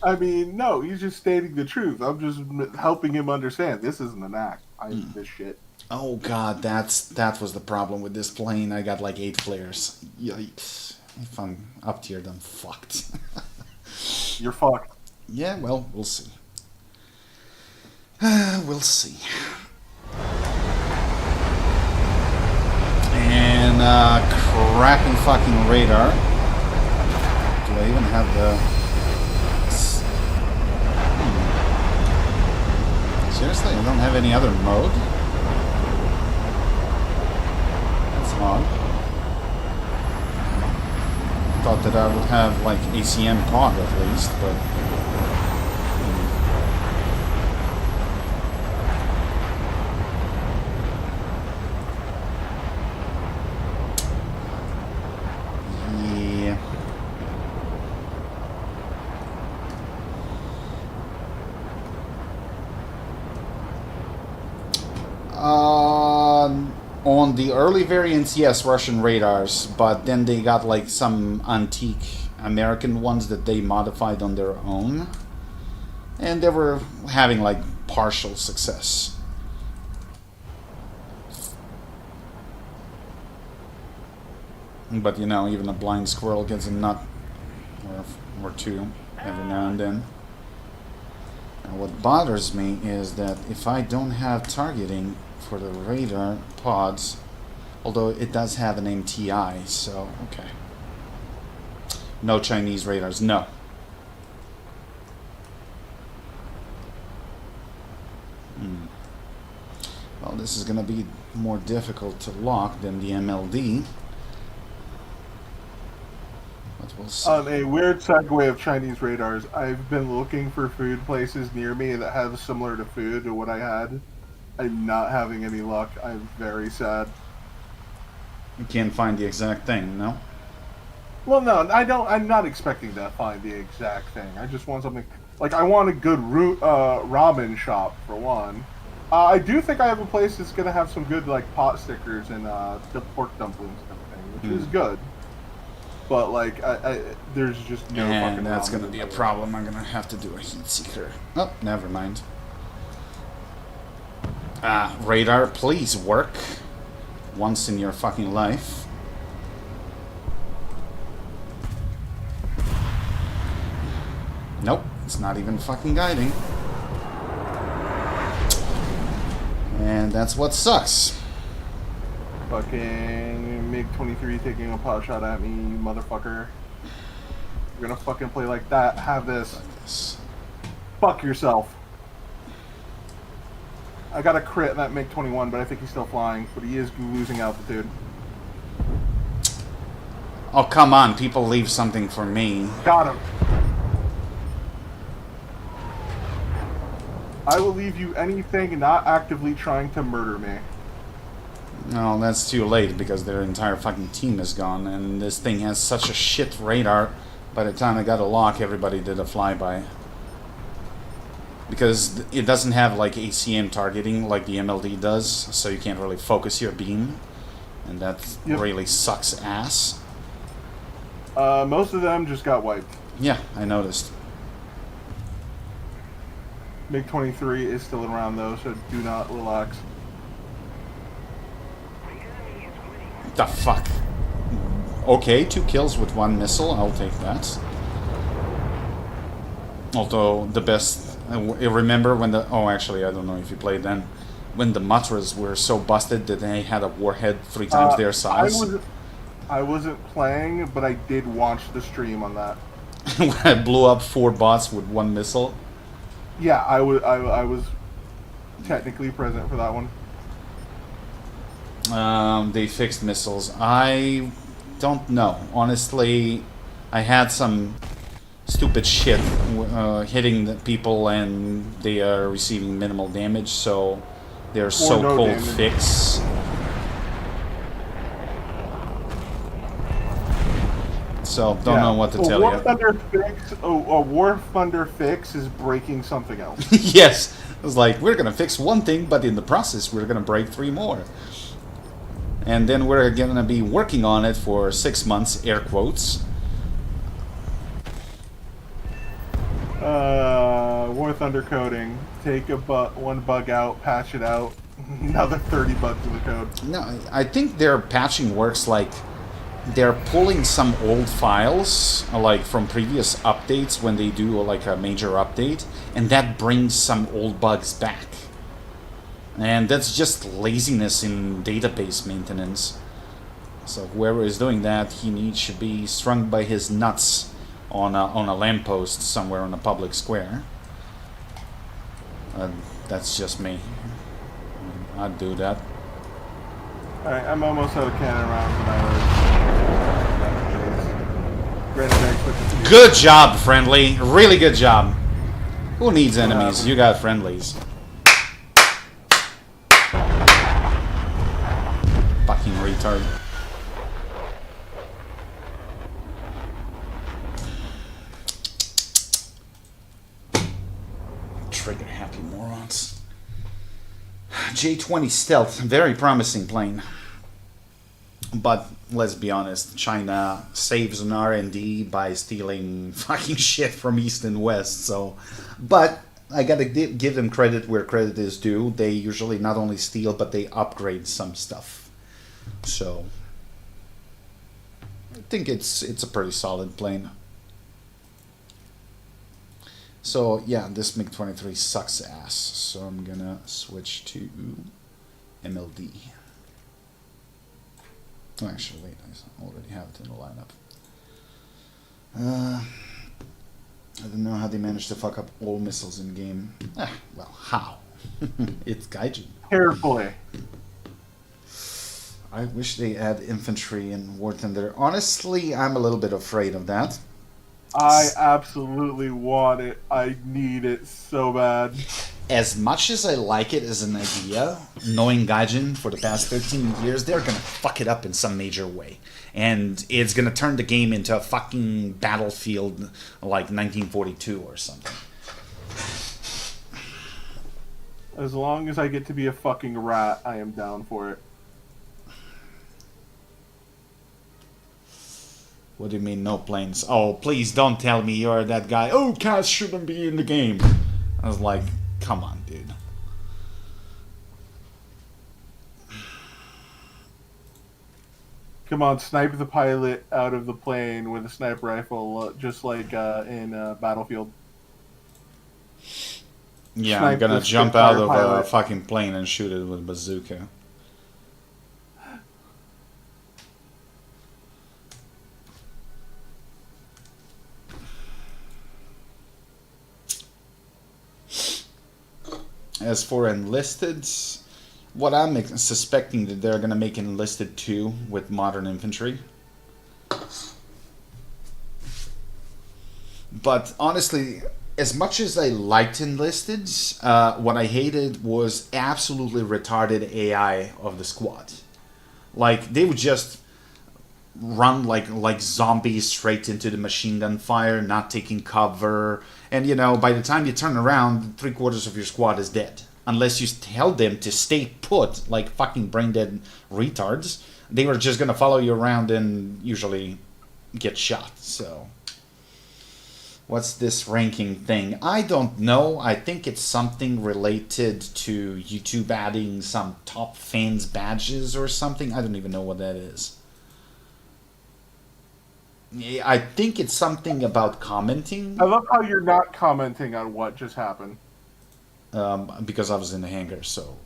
I mean, no, he's just stating the truth. I'm just helping him understand. This isn't an act. I'm this shit. Oh god, that was the problem with this plane. I got like 8 flares. Yikes. If I'm up tiered, I'm fucked. You're fucked. Yeah, well, we'll see. We'll see. And crappy fucking radar. Do I even have the... Seriously, I don't have any other mode? That's odd. Thought that I would have like ACM pod at least, but... On the early variants, yes, Russian radars, but then they got like some antique American ones that they modified on their own. And they were having like partial success. But you know, even a blind squirrel gets a nut or two every now and then. And what bothers me is that if I don't have targeting for the radar pods, although it does have an MTI, so okay. No Chinese radars, no. Well, this is going to be more difficult to lock than the MLD. But we'll see. On a weird segue of Chinese radars, I've been looking for food places near me that have similar to food to what I had. I'm not having any luck. I'm very sad. You can't find the exact thing, no? Well, no, I don't. I'm not expecting to find the exact thing. I just want something like I want a good ramen shop for one. I do think I have a place that's gonna have some good like pot stickers and the pork dumplings and everything, which is good. But like, there's just no fucking. And that's gonna be a problem. I'm gonna have to do a heat seeker. Oh, never mind. Radar, please work once in your fucking life. Nope, it's not even fucking guiding. And that's what sucks. Fucking MiG-23 taking a pot shot at me, motherfucker. You're gonna fucking play like that. Have this. Like this. Fuck yourself. I got a crit in that MiG-21, but I think he's still flying. But he is losing altitude. Oh, come on. People leave something for me. Got him. I will leave you anything not actively trying to murder me. No, that's too late because their entire fucking team is gone, and this thing has such a shit radar. By the time I got a lock, everybody did a flyby. Because it doesn't have like ACM targeting like the MLD does, so you can't really focus your beam. And that really sucks ass. Most of them just got wiped. Yeah, I noticed. MiG-23 is still around though, so do not relax. The fuck? Okay, 2 kills with 1 missile, I'll take that. Although, the best... I remember when the... Oh, actually, I don't know if you played then. When the Matras were so busted that they had a warhead 3 times their size. I wasn't playing, but I did watch the stream on that. When I blew up 4 bots with 1 missile. Yeah, I was technically present for that one. They fixed missiles. I don't know. Honestly, I had some stupid shit hitting the people and they are receiving minimal damage, so their so-called fix. So, don't know what to tell you. A War Thunder fix is breaking something else. Yes. It was like, we're going to fix one thing, but in the process, we're going to break 3 more. And then we're going to be working on it for 6 months, air quotes. War Thunder coding. Take one bug out, patch it out. Another 30 bugs in the code. No, I think their patching works like they're pulling some old files, like from previous updates when they do like a major update, and that brings some old bugs back. And that's just laziness in database maintenance. So whoever is doing that, he should be strung by his nuts on a lamppost somewhere on a public square. That's just me. I'd do that. Alright, I'm almost out of cannon rounds and I Good job, friendly. Really good job. Who needs enemies? You got friendlies. Fucking retard. Trigger happy morons. J-20 Stealth, very promising plane. But let's be honest, China saves on R&D by stealing fucking shit from East and West. So, but I gotta give them credit where credit is due. They usually not only steal, but they upgrade some stuff. So I think it's a pretty solid plane. So yeah, this MiG-23 sucks ass. So I'm gonna switch to MLD. Oh, actually, wait, I already have it in the lineup. I don't know how they managed to fuck up all missiles in game. Well, how? It's Gaijin. Carefully. I wish they add infantry in War Thunder. Honestly, I'm a little bit afraid of that. I absolutely want it. I need it so bad. As much as I like it as an idea, knowing Gaijin for the past 13 years, they're gonna fuck it up in some major way. And it's gonna turn the game into a fucking battlefield like 1942 or something. As long as I get to be a fucking rat, I am down for it. What do you mean, no planes? Oh, please don't tell me you're that guy. Oh, cats shouldn't be in the game. I was like, come on, dude. Come on, snipe the pilot out of the plane with a sniper rifle, just like in Battlefield. Yeah, Snipe I'm gonna the jump Spitfire out of pilot. a fucking plane and shoot it with a bazooka. As for enlisted, what I'm suspecting that they're gonna make enlisted 2 with modern infantry. But honestly, as much as I liked enlisted, what I hated was absolutely retarded AI of the squad. Like they would just run like zombies straight into the machine gun fire, not taking cover. And you know, by the time you turn around, 3/4 of your squad is dead. Unless you tell them to stay put, like fucking brain dead retards, they were just gonna follow you around and usually get shot. So, what's this ranking thing? I don't know. I think it's something related to YouTube adding some top fans badges or something. I don't even know what that is. I think it's something about commenting. I love how you're not commenting on what just happened. Because I was in the hangar, so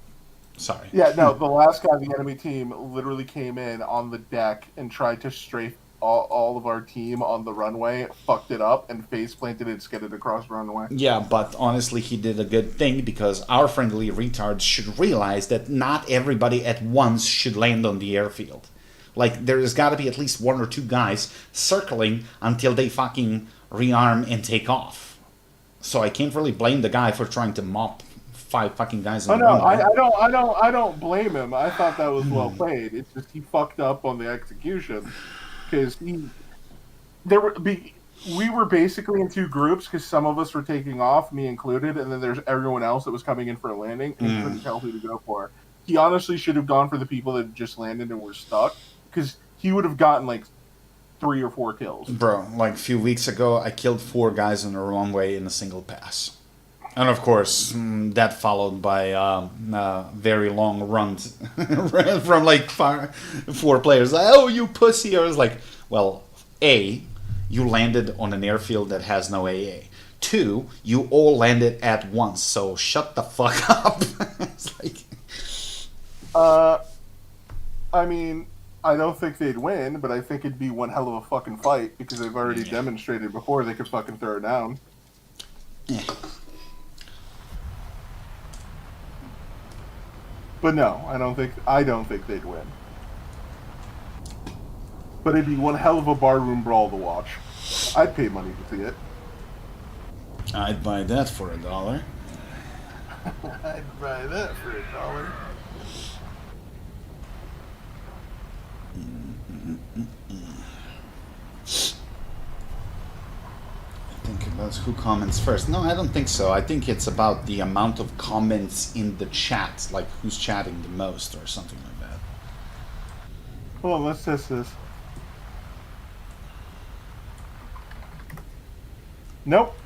sorry. Yeah, no, the last guy, the enemy team, literally came in on the deck and tried to strafe all of our team on the runway, fucked it up, and face planted and skidded across the runway. Yeah, but honestly, he did a good thing because our friendly retards should realize that not everybody at once should land on the airfield. Like, there's got to be at least 1 or 2 guys circling until they fucking rearm and take off. So I can't really blame the guy for trying to mop 5 fucking guys in the runway. I don't blame him. I thought that was well played. It's just he fucked up on the execution because we were basically in 2 groups because some of us were taking off, me included, and then there's everyone else that was coming in for a landing and he couldn't tell who to go for. He honestly should have gone for the people that just landed and were stuck because he would have gotten like 3 or 4 kills. Bro, like a few weeks ago, I killed 4 guys on the runway in a single pass. And of course, that followed by a very long run from like 4 players. Like, oh, you pussy. I was like, well, A, you landed on an airfield that has no AA. 2, you all landed at once, so shut the fuck up. It's like... I mean, I don't think they'd win, but I think it'd be one hell of a fucking fight because they've already demonstrated before they could fucking throw it down. Yeah. But no, I don't think they'd win. But it'd be one hell of a barroom brawl to watch. I'd pay money to see it. I'd buy that for $1. I'd buy that for $1. Think about who comments first. No, I don't think so. I think it's about the amount of comments in the chat, like who's chatting the most or something like that. Hold on, let's test this. Nope.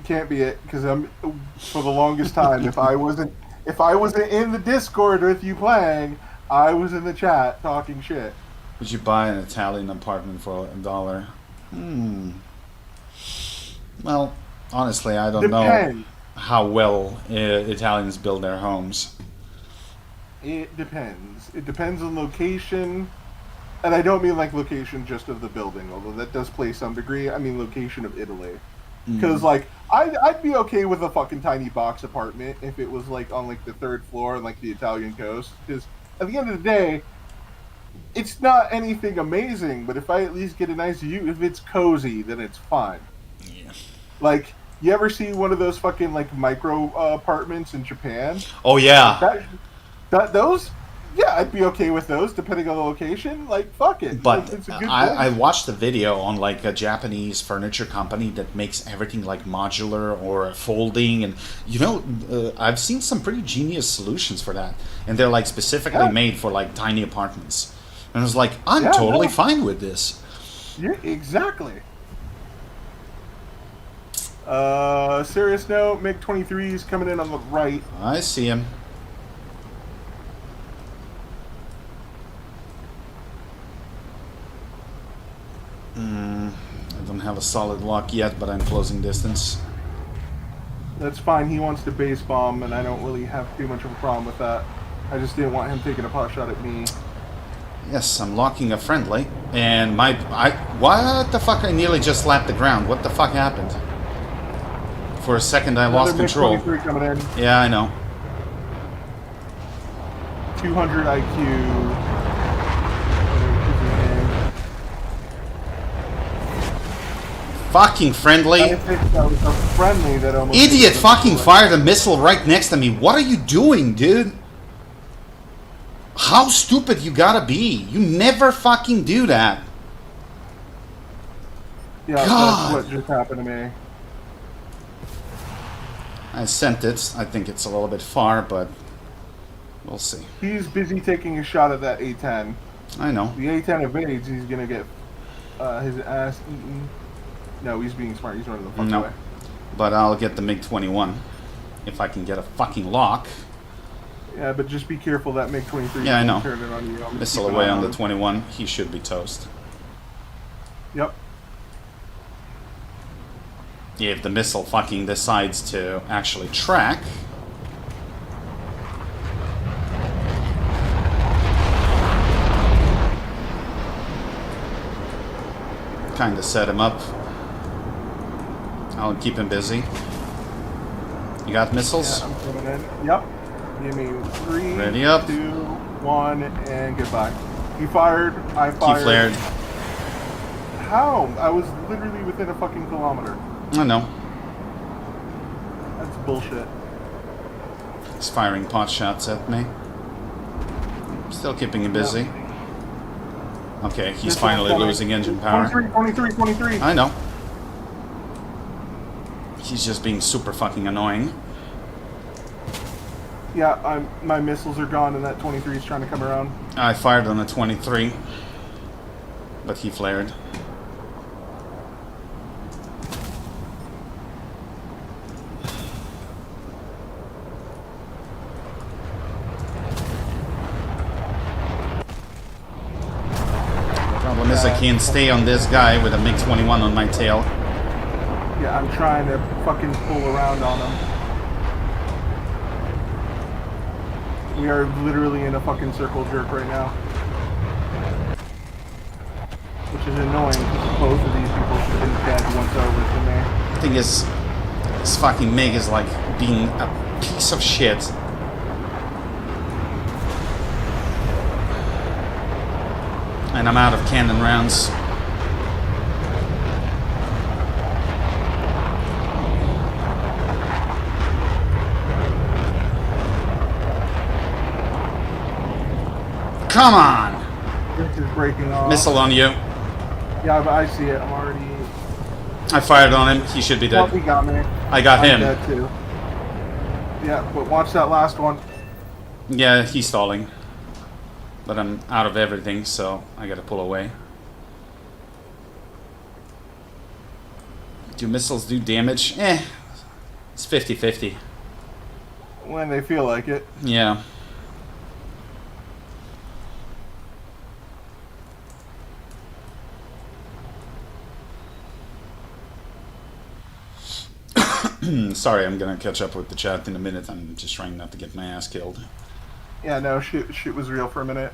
Can't be it, because I'm for the longest time. If I wasn't in the Discord with you playing, I was in the chat talking shit. Would you buy an Italian apartment for $1? Well, honestly, I don't know how well Italians build their homes. It depends. It depends on location. And I don't mean like location just of the building, although that does play some degree. I mean location of Italy. Because, like, I'd be okay with a fucking tiny box apartment if it was, like, on, like, the 3rd floor on, like, the Italian coast. Because at the end of the day, it's not anything amazing, but if I at least get a nice view, if it's cozy, then it's fine. Yeah. Like, you ever see one of those fucking, like, micro apartments in Japan? Oh, yeah. Those... Yeah, I'd be okay with those, depending on the location. Like, fuck it. But it's a good I watched a video on, like, a Japanese furniture company that makes everything, like, modular or folding. And, you know, I've seen some pretty genius solutions for that. And they're, like, specifically made for, like, tiny apartments. And I was like, I'm totally fine with this. Yeah, exactly. Serious note, MiG-23 is coming in on the right. I see him. I don't have a solid lock yet, but I'm closing distance. That's fine. He wants to base bomb, and I don't really have too much of a problem with that. I just didn't want him taking a pot shot at me. Yes, I'm locking a friendly, and what the fuck? I nearly just slapped the ground. What the fuck happened? For a second, I lost control. MiG-23 coming in. Yeah, I know. 200 IQ. Fucking friendly. I think that was a friendly that almost... Idiot fucking fired a missile right next to me. What are you doing, dude? How stupid you gotta be. You never fucking do that. Yeah, God. that's what just happened to me. I sent it. I think it's a little bit far, but we'll see. He's busy taking a shot at that A-10. I know. The A-10 evades, he's gonna get his ass eaten. No, he's being smart. He's running the fuck away. But I'll get the MiG-21 if I can get a fucking lock. Yeah, but just be careful that MiG-23. Yeah, I know. Turn it on you. Missile away on the 21. He should be toast. Yep. Yeah, if the missile fucking decides to actually track. Kind of set him up. I'll keep him busy. You got missiles? Yeah, I'm coming in. Yep. Give me 3, Ready up. 2, 1, and goodbye. He fired. I fired. He flared. How? I was literally within a fucking kilometer. I know. That's bullshit. He's firing pot shots at me. Still keeping him busy. Yep. Okay, he's finally losing engine power. 23. I know. He's just being super fucking annoying. Yeah, my missiles are gone, and that 23 is trying to come around. I fired on a 23, but he flared. Problem is I can't stay on this guy with a MiG-21 on my tail. Yeah, I'm trying to fucking pull around on him. We are literally in a fucking circle jerk right now. Which is annoying because both of these people should have been dead once over to me. The thing is, this fucking MiG is like being a piece of shit. And I'm out of cannon rounds. Come on! This is breaking off. Missile on you. Yeah, but I see it. I'm already... I fired on him. He should be Oh, dead. he got me. I got I'm him. dead too. Yeah, but watch that last one. Yeah, he's stalling. But I'm out of everything, so I gotta pull away. Do missiles do damage? It's 50-50. When they feel like it. Yeah. Sorry, I'm gonna catch up with the chat in a minute. I'm just trying not to get my ass killed. Yeah, no, shit was real for a minute.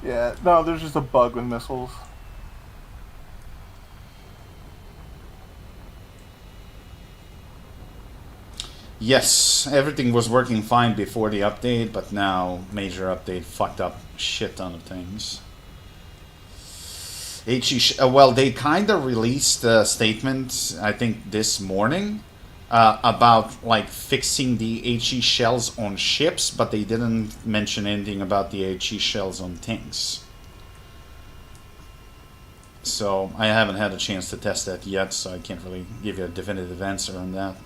Yeah, no, there's just a bug with missiles. Yes, everything was working fine before the update, but now major update fucked up a shit ton of things. Well, they kind of released a statement, I think, this morning about like fixing the HE shells on ships, but they didn't mention anything about the HE shells on tanks. So I haven't had a chance to test that yet, so I can't really give you a definitive answer on that.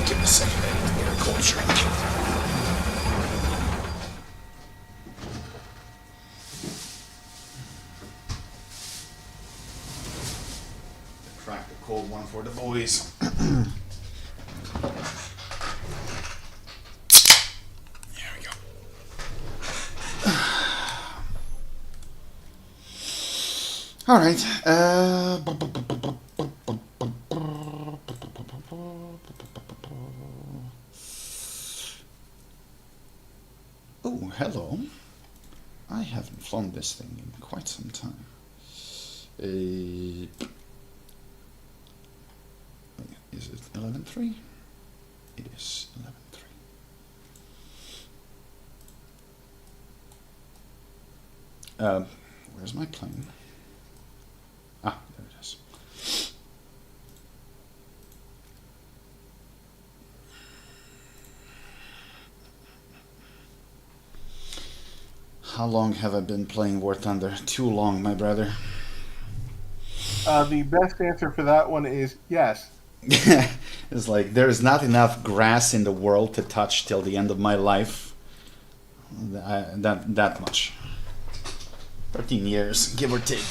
Give me a second, I need to get a cold drink. Crack the cold one for the boys. There we go. All right. Oh, hello. I haven't flown this thing in quite some time. Is it 11.3? It is 11.3. Where's my plane? Ah, there it is. How long have I been playing War Thunder? Too long, my brother. The best answer for that one is yes. It's like there's not enough grass in the world to touch till the end of my life. That much. 13 years, give or take.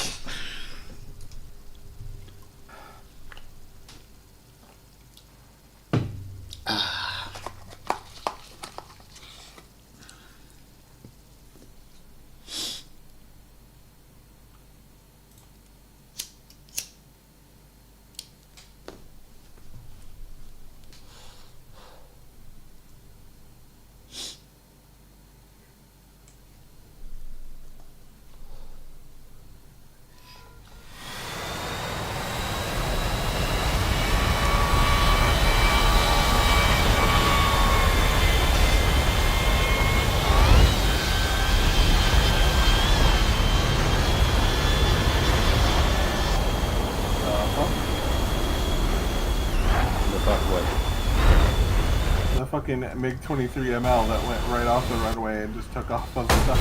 The fucking MiG-23ML that went right off the runway and just took off on the side.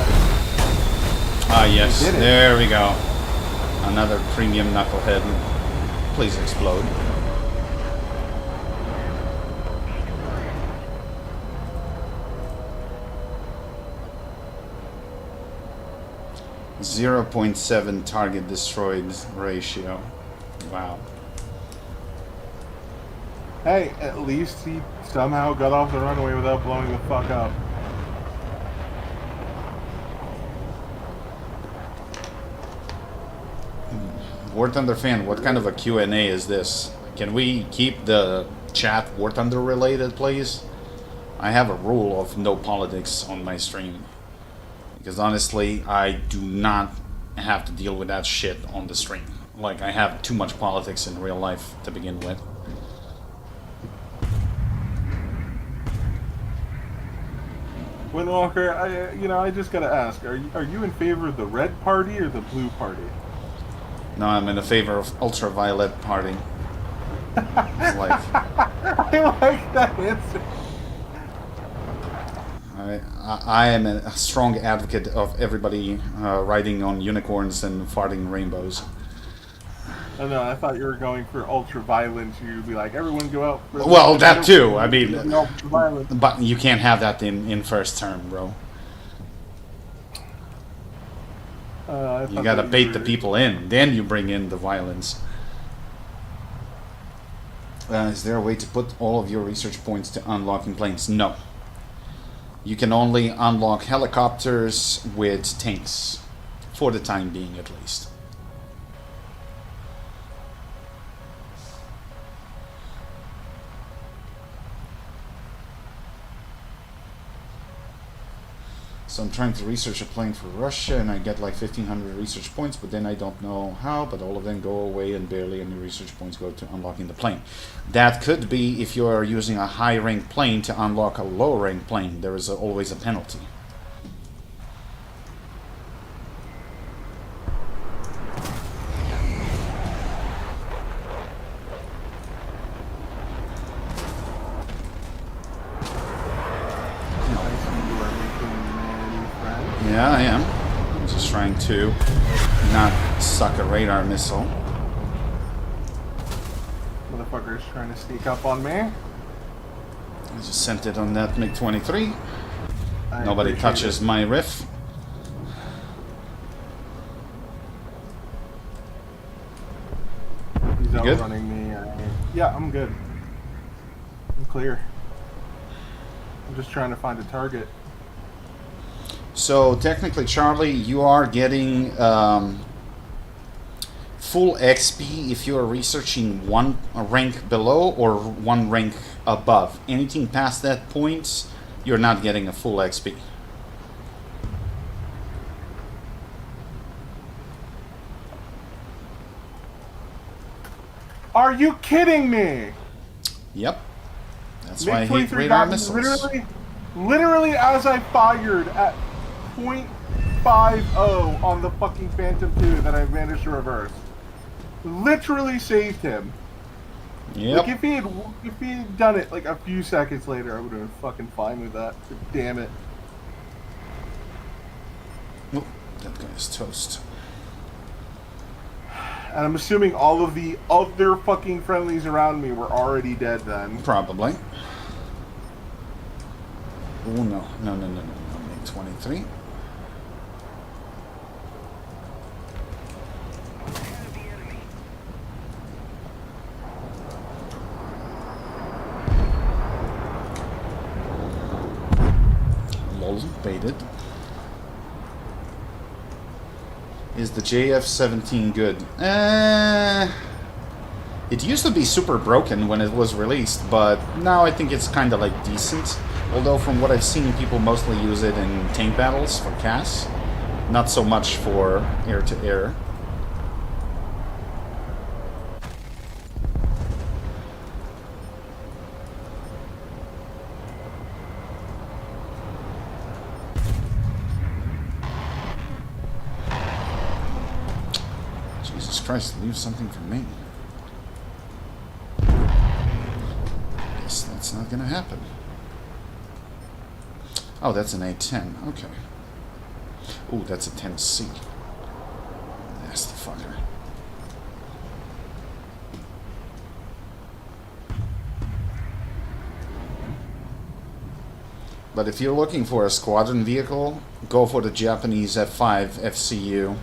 Ah, yes. There we go. Another premium knucklehead. Please explode. .7 target destroyed ratio. Wow. Hey, at least he somehow got off the runway without blowing the fuck up. War Thunder fan, what kind of a Q&A is this? Can we keep the chat War Thunder related, please? I have a rule of no politics on my stream. Because honestly, I do not have to deal with that shit on the stream. Like, I have too much politics in real life to begin with. Windwalker, I just gotta ask, are you in favor of the red party or the blue party? No, I'm in favor of ultraviolet party. Like, I like that answer. I am a strong advocate of everybody riding on unicorns and farting rainbows. Oh, no, I thought you were going for ultra violence. You'd be like, everyone go out. For Well, that too. I mean, ultra violence. but you can't have that in first term, bro. You gotta bait the people in, then you bring in the violence. Is there a way to put all of your research points to unlocking planes? No. You can only unlock helicopters with tanks. For the time being, at least. So I'm trying to research a plane for Russia, and I get like 1,500 research points, but then I don't know how, but all of them go away, and barely any research points go to unlocking the plane. That could be if you are using a high-ranked plane to unlock a low-ranked plane. There is always a penalty. Yeah, I am. I'm just trying to not suck a radar missile. Motherfucker's trying to sneak up on me. I just sent it on that MiG-23. Nobody touches my riff. He's You good? outrunning me. Yeah, I'm good. I'm clear. I'm just trying to find a target. So technically, Charlie, you are getting full XP if you are researching one rank below or one rank above. Anything past that point, you're not getting a full XP. Are you kidding me? Yep. That's why I hate MiG-23 radar got missiles. literally as I fired at .50 on the fucking Phantom 2 that I managed to reverse. Literally saved him. Yep. Like if he had done it like a few seconds later, I would have been fucking fine with that. But damn it. Oh, that guy is toast. And I'm assuming all of the other fucking friendlies around me were already dead then. Probably. Oh no, no, no, no, no, no, MiG-23. Lol, baited. Is the JF-17 good? It used to be super broken when it was released, but now I think it's kind of like decent. Although from what I've seen, people mostly use it in tank battles for CAS, not so much for air-to-air. Jesus Christ, leave something for me. Guess that's not gonna happen. Oh, that's an A-10. Okay. Ooh, that's a 10C. Nasty fucker. But if you're looking for a squadron vehicle, go for the Japanese F5 FCU.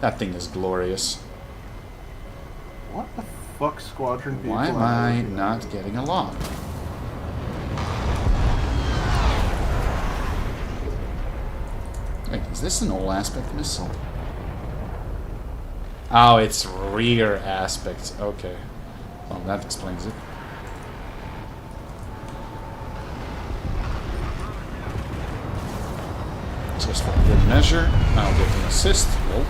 That thing is glorious. What the fuck squadron vehicle? Why am I not getting along? Wait, is this an all aspect missile? Oh, it's rear aspect. Okay. Well, that explains it. Just for good measure, I'll get an assist. Whoa.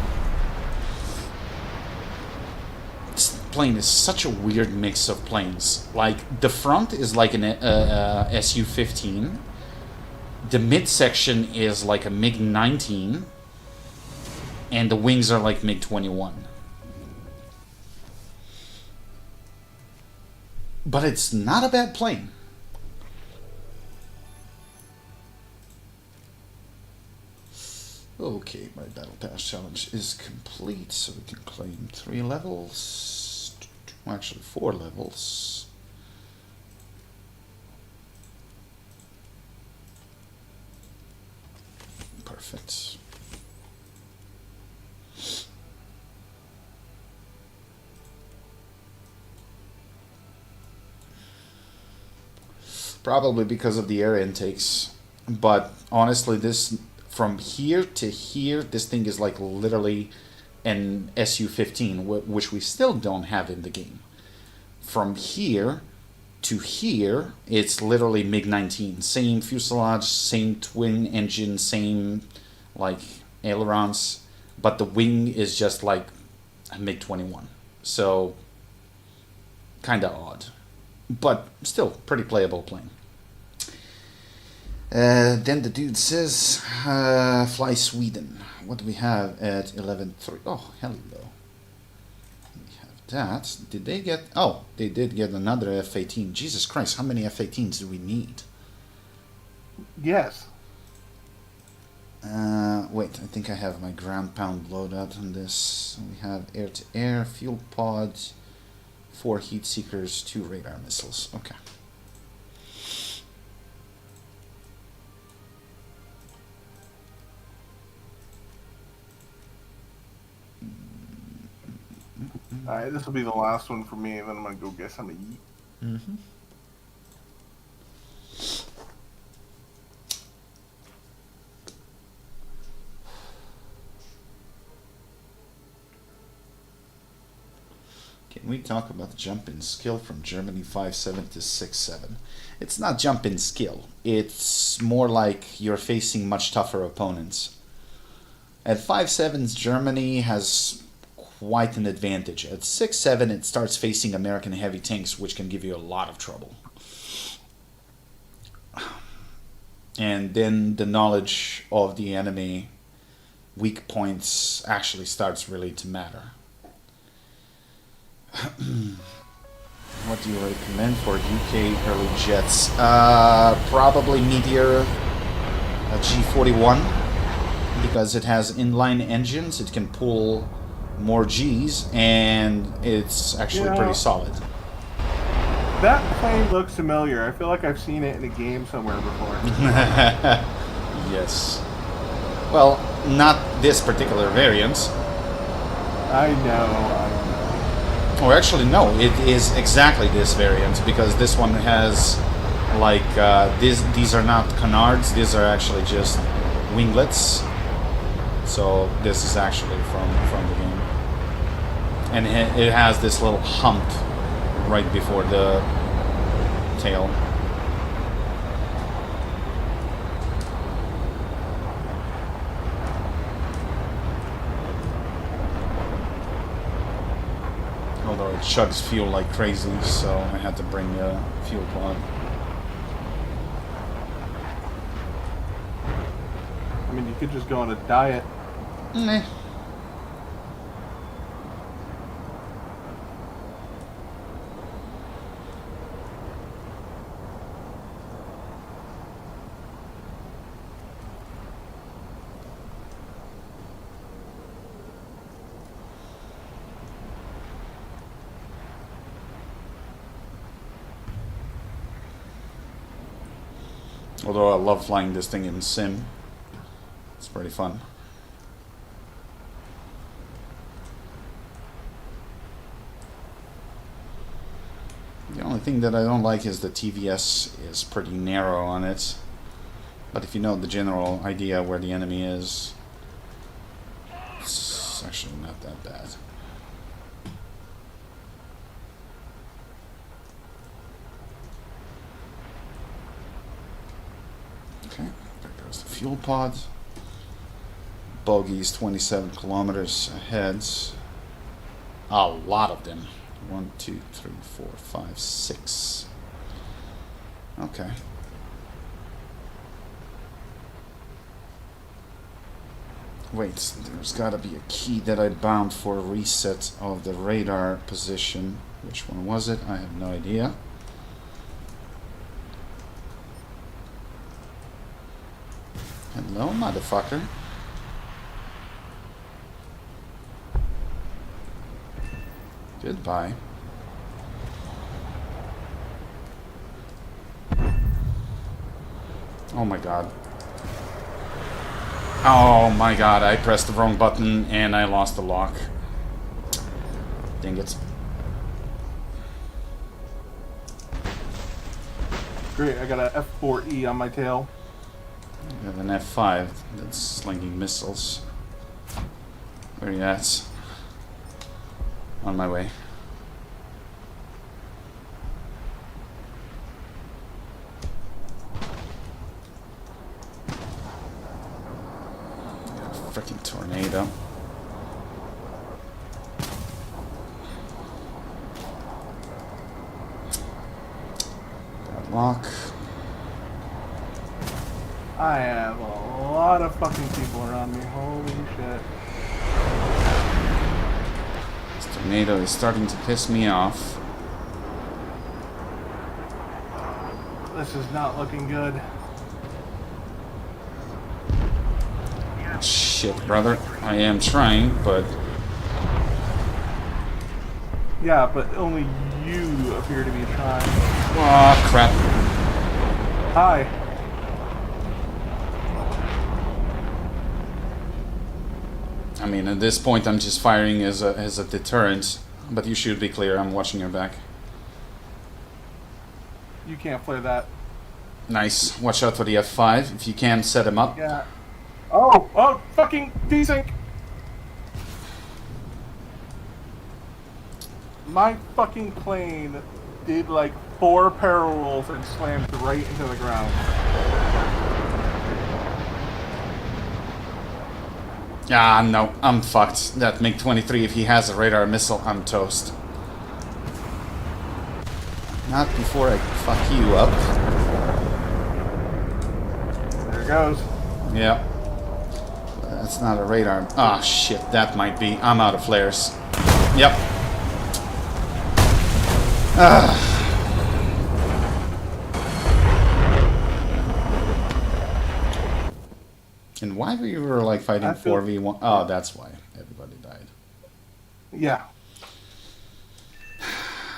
This plane is such a weird mix of planes. Like, the front is like an Su-15. The midsection is like a MiG-19, and the wings are like MiG-21. But it's not a bad plane. Okay, my Battle Pass challenge is complete, so we can claim 3 levels. Well, actually 4 levels. Perfect. Probably because of the air intakes, but honestly, this from here to here, this thing is like literally an SU-15, which we still don't have in the game. From here to here, it's literally MiG-19. Same fuselage, same twin engine, same like ailerons, but the wing is just like a MiG-21. So kind of odd, but still pretty playable plane. Then the dude says, fly Sweden. What do we have at 11.3? Oh, hello. We have that. Did they get... Oh, they did get another F-18. Jesus Christ, how many F-18s do we need? Yes. Wait, I think I have my ground pound loadout on this. We have air-to-air, fuel pods, 4 heat seekers, 2 radar missiles. Okay. Alright, this will be the last one for me, and then I'm gonna go get something to eat. Mm-hmm. Can we talk about the jump in skill from Germany 5.7 to 6.7? It's not jump in skill. It's more like you're facing much tougher opponents. At 5.7, Germany has quite an advantage. At 6.7, it starts facing American heavy tanks, which can give you a lot of trouble. And then the knowledge of the enemy weak points actually starts really to matter. What do you recommend for UK early jets? Probably Meteor G41, because it has inline engines. It can pull more G's, and it's actually pretty solid. That plane looks familiar. I feel like I've seen it in a game somewhere before. Yes. Well, not this particular variant. I know. Or actually, no, it is exactly this variant, because this one has, like, these are not canards, these are actually just winglets. So this is actually from the game. And it has this little hump right before the tail. Although it chugs fuel like crazy, so I had to bring a fuel pod. I mean, you could just go on a diet. Meh. Although I love flying this thing in sim. It's pretty fun. The only thing that I don't like is the TVS is pretty narrow on it. But if you know the general idea where the enemy is, it's actually not that bad. Okay, there goes the fuel pod. Bogey's 27 kilometers ahead. A lot of them. 1, 2, 3, 4, 5, 6. Okay. Wait, there's gotta be a key that I bound for a reset of the radar position. Which one was it? I have no idea. Hello, motherfucker. Goodbye. Oh my god. Oh my god, I pressed the wrong button and I lost the lock. Dang it. Great, I got a F4E on my tail. I have an F5 that's slinging missiles. Where are you at? On my way. Freaking tornado. That lock. I have a lot of fucking people around me. Holy shit. This tornado is starting to piss me off. This is not looking good. Shit, brother. I am trying, but... Yeah, but only you appear to be trying. Oh, crap. Hi. I mean, at this point, I'm just firing as a deterrent. But you should be clear. I'm watching your back. You can't flare that. Nice. Watch out for the F5. If you can, set him up. Yeah. Oh, fucking desync. My fucking plane did like 4 barrel rolls and slammed right into the ground. Ah, no. I'm fucked. That MiG-23, if he has a radar missile, I'm toast. Not before I fuck you up. There it goes. Yep. That's not a radar. Ah, shit. That might be. I'm out of flares. Yep. Ah. And why were you like fighting 4v1? Oh, that's why everybody died. Yeah.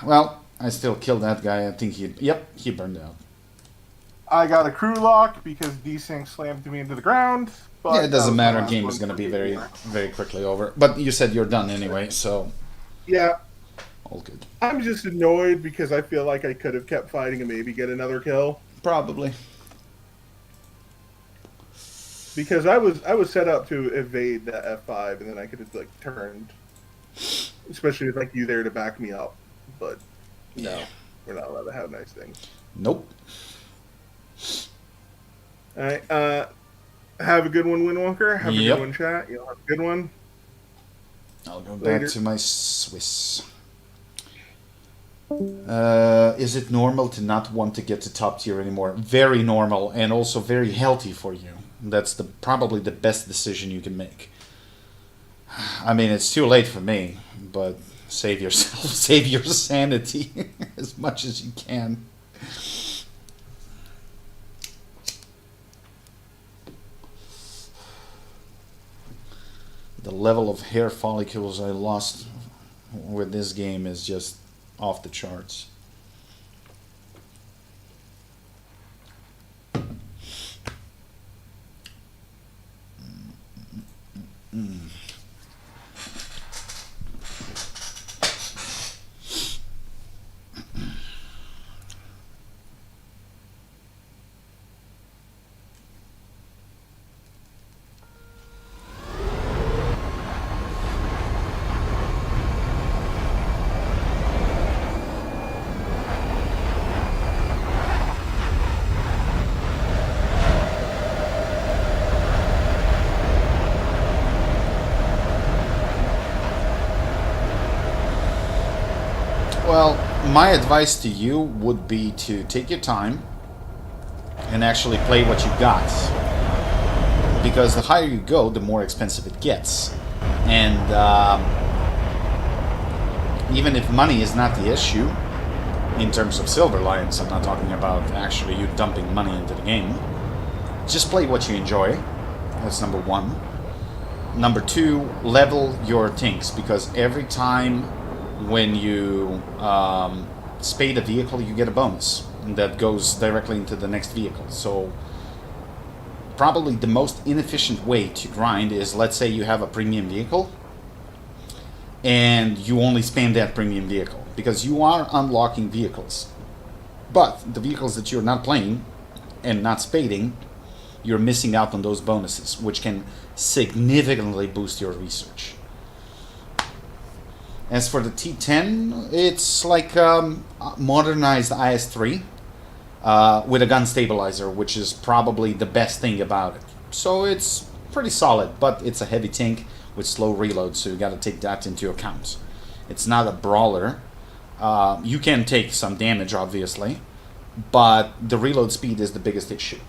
Well, I still killed that guy. I think he burned out. I got a crew lock because desync slammed me into the ground. But Yeah, it doesn't matter. Game is going to be very, very quickly over. But you said you're done anyway, so Yeah. all good. I'm just annoyed because I feel like I could have kept fighting and maybe get another kill. Probably. Because I was set up to evade that F5 and then I could have like turned. Especially with like you there to back me up. But no, we're not allowed to have nice things. Nope. Alright, have a good one, Windwalker. Have a Yep. good one, chat. You'll have a good one. I'll go Later. back to my Swiss. Is it normal to not want to get to top tier anymore? Very normal, and also very healthy for you. That's probably the best decision you can make. I mean, it's too late for me, but save yourself, save your sanity as much as you can. The level of hair follicles I lost with this game is just off the charts. Well, my advice to you would be to take your time and actually play what you got. Because the higher you go, the more expensive it gets. And even if money is not the issue, in terms of Silver Lions, I'm not talking about actually you dumping money into the game. Just play what you enjoy. That's number one. Number two, level your things, because every time when you spade a vehicle, you get a bonus that goes directly into the next vehicle. So probably the most inefficient way to grind is, let's say you have a premium vehicle and you only spam that premium vehicle, because you are unlocking vehicles, but the vehicles that you're not playing and not spading, you're missing out on those bonuses, which can significantly boost your research. As for the T10, it's like modernized IS-3 with a gun stabilizer, which is probably the best thing about it. So it's pretty solid, but it's a heavy tank with slow reload, so you got to take that into account. It's not a brawler. You can take some damage, obviously, but the reload speed is the biggest issue.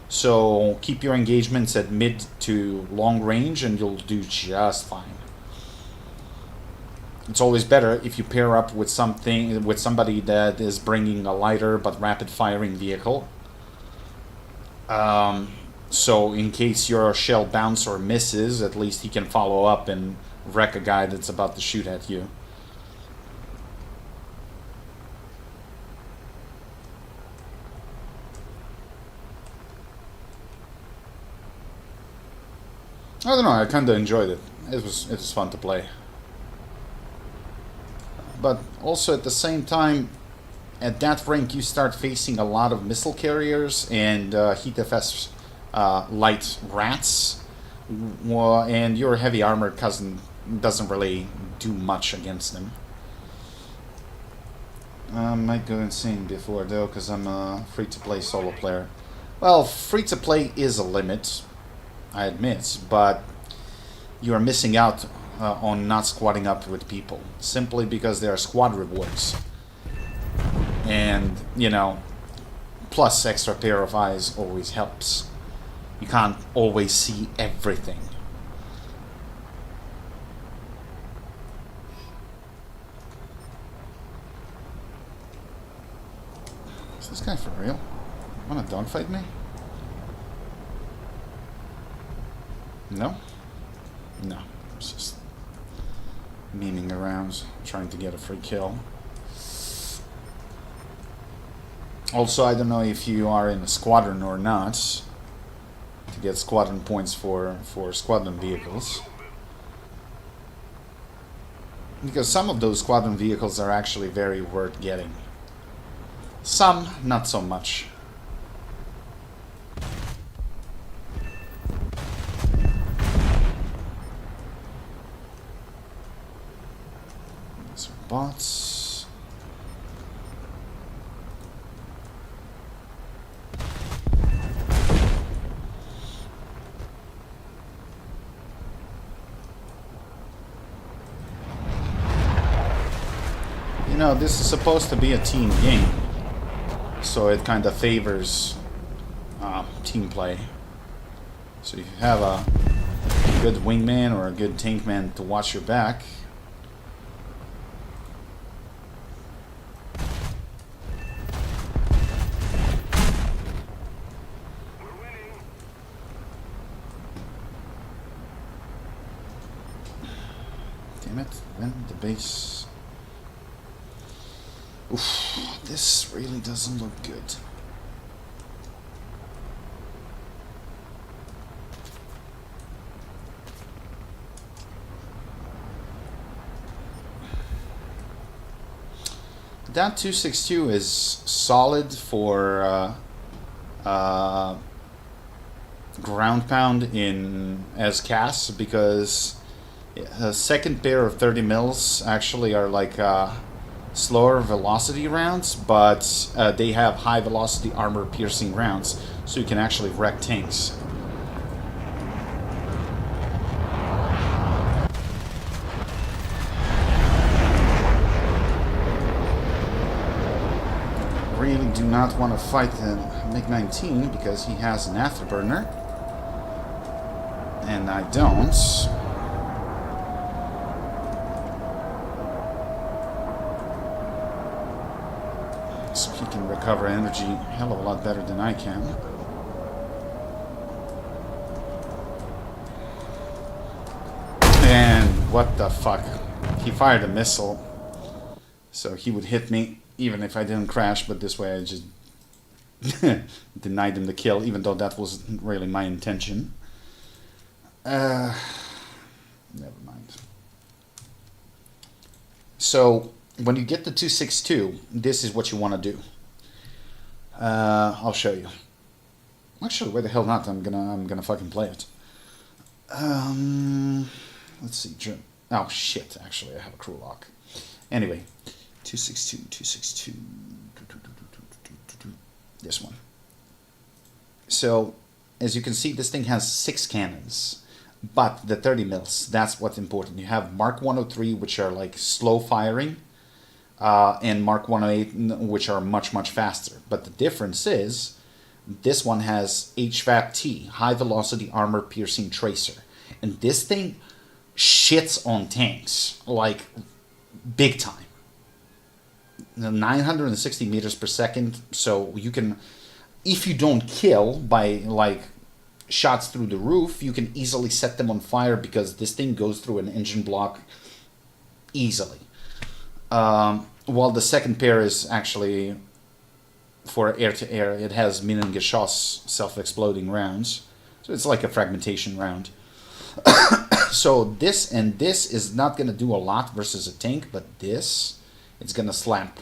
So keep your engagements at mid to long range and you'll do just fine. It's always better if you pair up with somebody that is bringing a lighter but rapid firing vehicle. So in case your shell bounce or misses, at least he can follow up and wreck a guy that's about to shoot at you. I don't know, I kinda enjoyed it. It was fun to play. But also at the same time, at that rank you start facing a lot of missile carriers and Heat FS light rats, and your heavy armored cousin doesn't really do much against them. I might go insane before though, because I'm a free-to-play solo player. Well, free-to-play is a limit, I admit, but you are missing out on not squatting up with people, simply because there are squad rewards. And, you know, plus extra pair of eyes always helps. You can't always see everything. Is this guy for real? Wanna dogfight me? No? No. It's just memeing around, trying to get a free kill. Also, I don't know if you are in a squadron or not, to get squadron points for squadron vehicles. Because some of those squadron vehicles are actually very worth getting. Some, not so much. These are bots. You know, this is supposed to be a team game, so it kind of favors team play. So if you have a good wingman or a good tank man to watch your back, damn it, then the base. Oof, this really doesn't look good. That 262 is solid for ground pound in as CAS, because a second pair of 30 mils actually are like slower velocity rounds, but they have high velocity armor piercing rounds, so you can actually wreck tanks. Really do not want to fight the MiG-19 because he has an afterburner and I don't. So he can recover energy a hell of a lot better than I can. And what the fuck? He fired a missile, so he would hit me even if I didn't crash, but this way I just Denied him the kill, even though that wasn't really my intention. Never mind. So, when you get the 262, this is what you want to do. I'll show you. Actually, why the hell not? I'm gonna fucking play it. Let's see. Oh shit! Actually, I have a crew lock. Anyway, 262, 262. This one. So, as you can see, this thing has 6 cannons, but the 30 mils. That's what's important. You have Mark 103, which are like slow firing, and Mark 108, which are much faster. But the difference is, this one has HVAP-T, High Velocity Armor Piercing Tracer, and this thing shits on tanks like big time. 960 meters per second, so you can, if you don't kill by like shots through the roof, you can easily set them on fire because this thing goes through an engine block easily. While the second pair is actually for air-to-air, it has Minengeschoss self-exploding rounds, so it's like a fragmentation round. So this and this is not going to do a lot versus a tank, but this, it's going to slap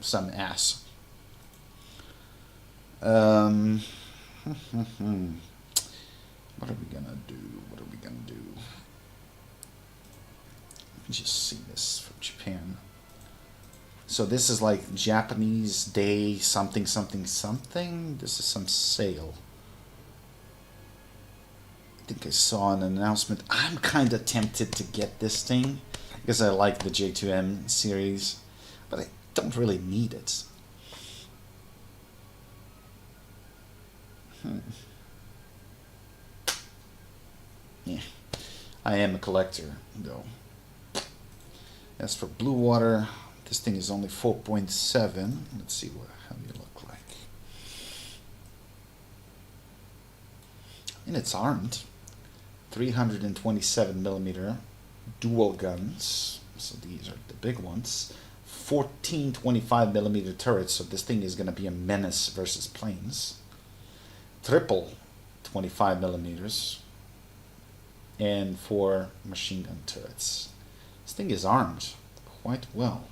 some ass. What are we going to do? What are we going to do? Let me just see this from Japan. So this is like Japanese day something something something. This is some sale. I think I saw an announcement. I'm kind of tempted to get this thing because I like the J2M series, but I don't really need it. Yeah, I am a collector though. As for blue water, this thing is only 4.7. Let's see how you look like. And it's armed. 327 millimeter dual guns. So these are the big ones. 1425 millimeter turrets. So this thing is going to be a menace versus planes. Triple 25 millimeters. And 4 machine gun turrets. This thing is armed quite well.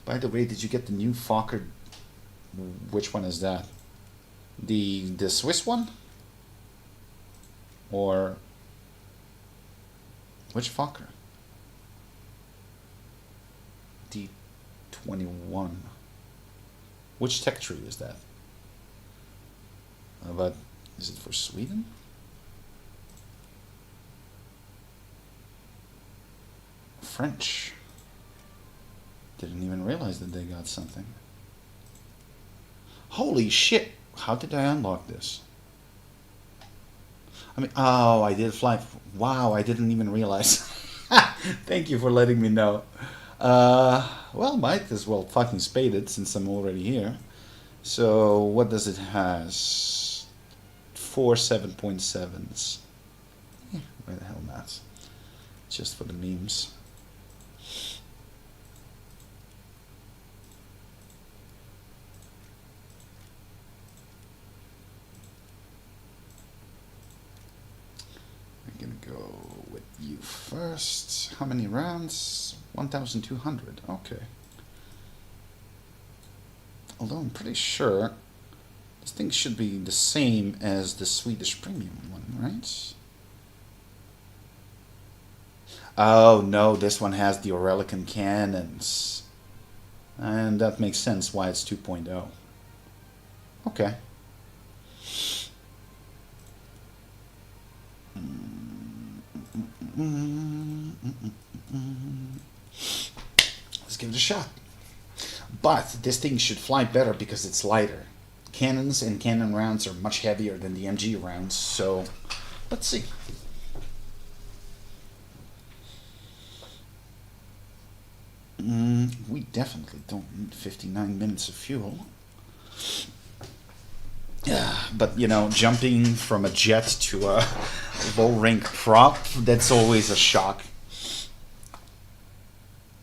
By the way, did you get the new Fokker? Which one is that? The Swiss one? Or which Fokker? D21. Which tech tree is that? But is it for Sweden? French. Didn't even realize that they got something. Holy shit! How did I unlock this? I mean, oh, I did fly. Wow, I didn't even realize. Thank you for letting me know. Well, might as well fucking spade it since I'm already here. So, what does it has? 4 7.7s. Yeah, where the hell not? Just for the memes. Go with you first. How many rounds? 1,200. Okay. Although I'm pretty sure this thing should be the same as the Swedish premium one, right? Oh no, this one has the Aurelican cannons. And that makes sense why it's 2.0. Okay. Let's give it a shot. But this thing should fly better because it's lighter. Cannons and cannon rounds are much heavier than the MG rounds, so let's see. We definitely don't need 59 minutes of fuel. But, you know, jumping from a jet to a low-rank prop, that's always a shock.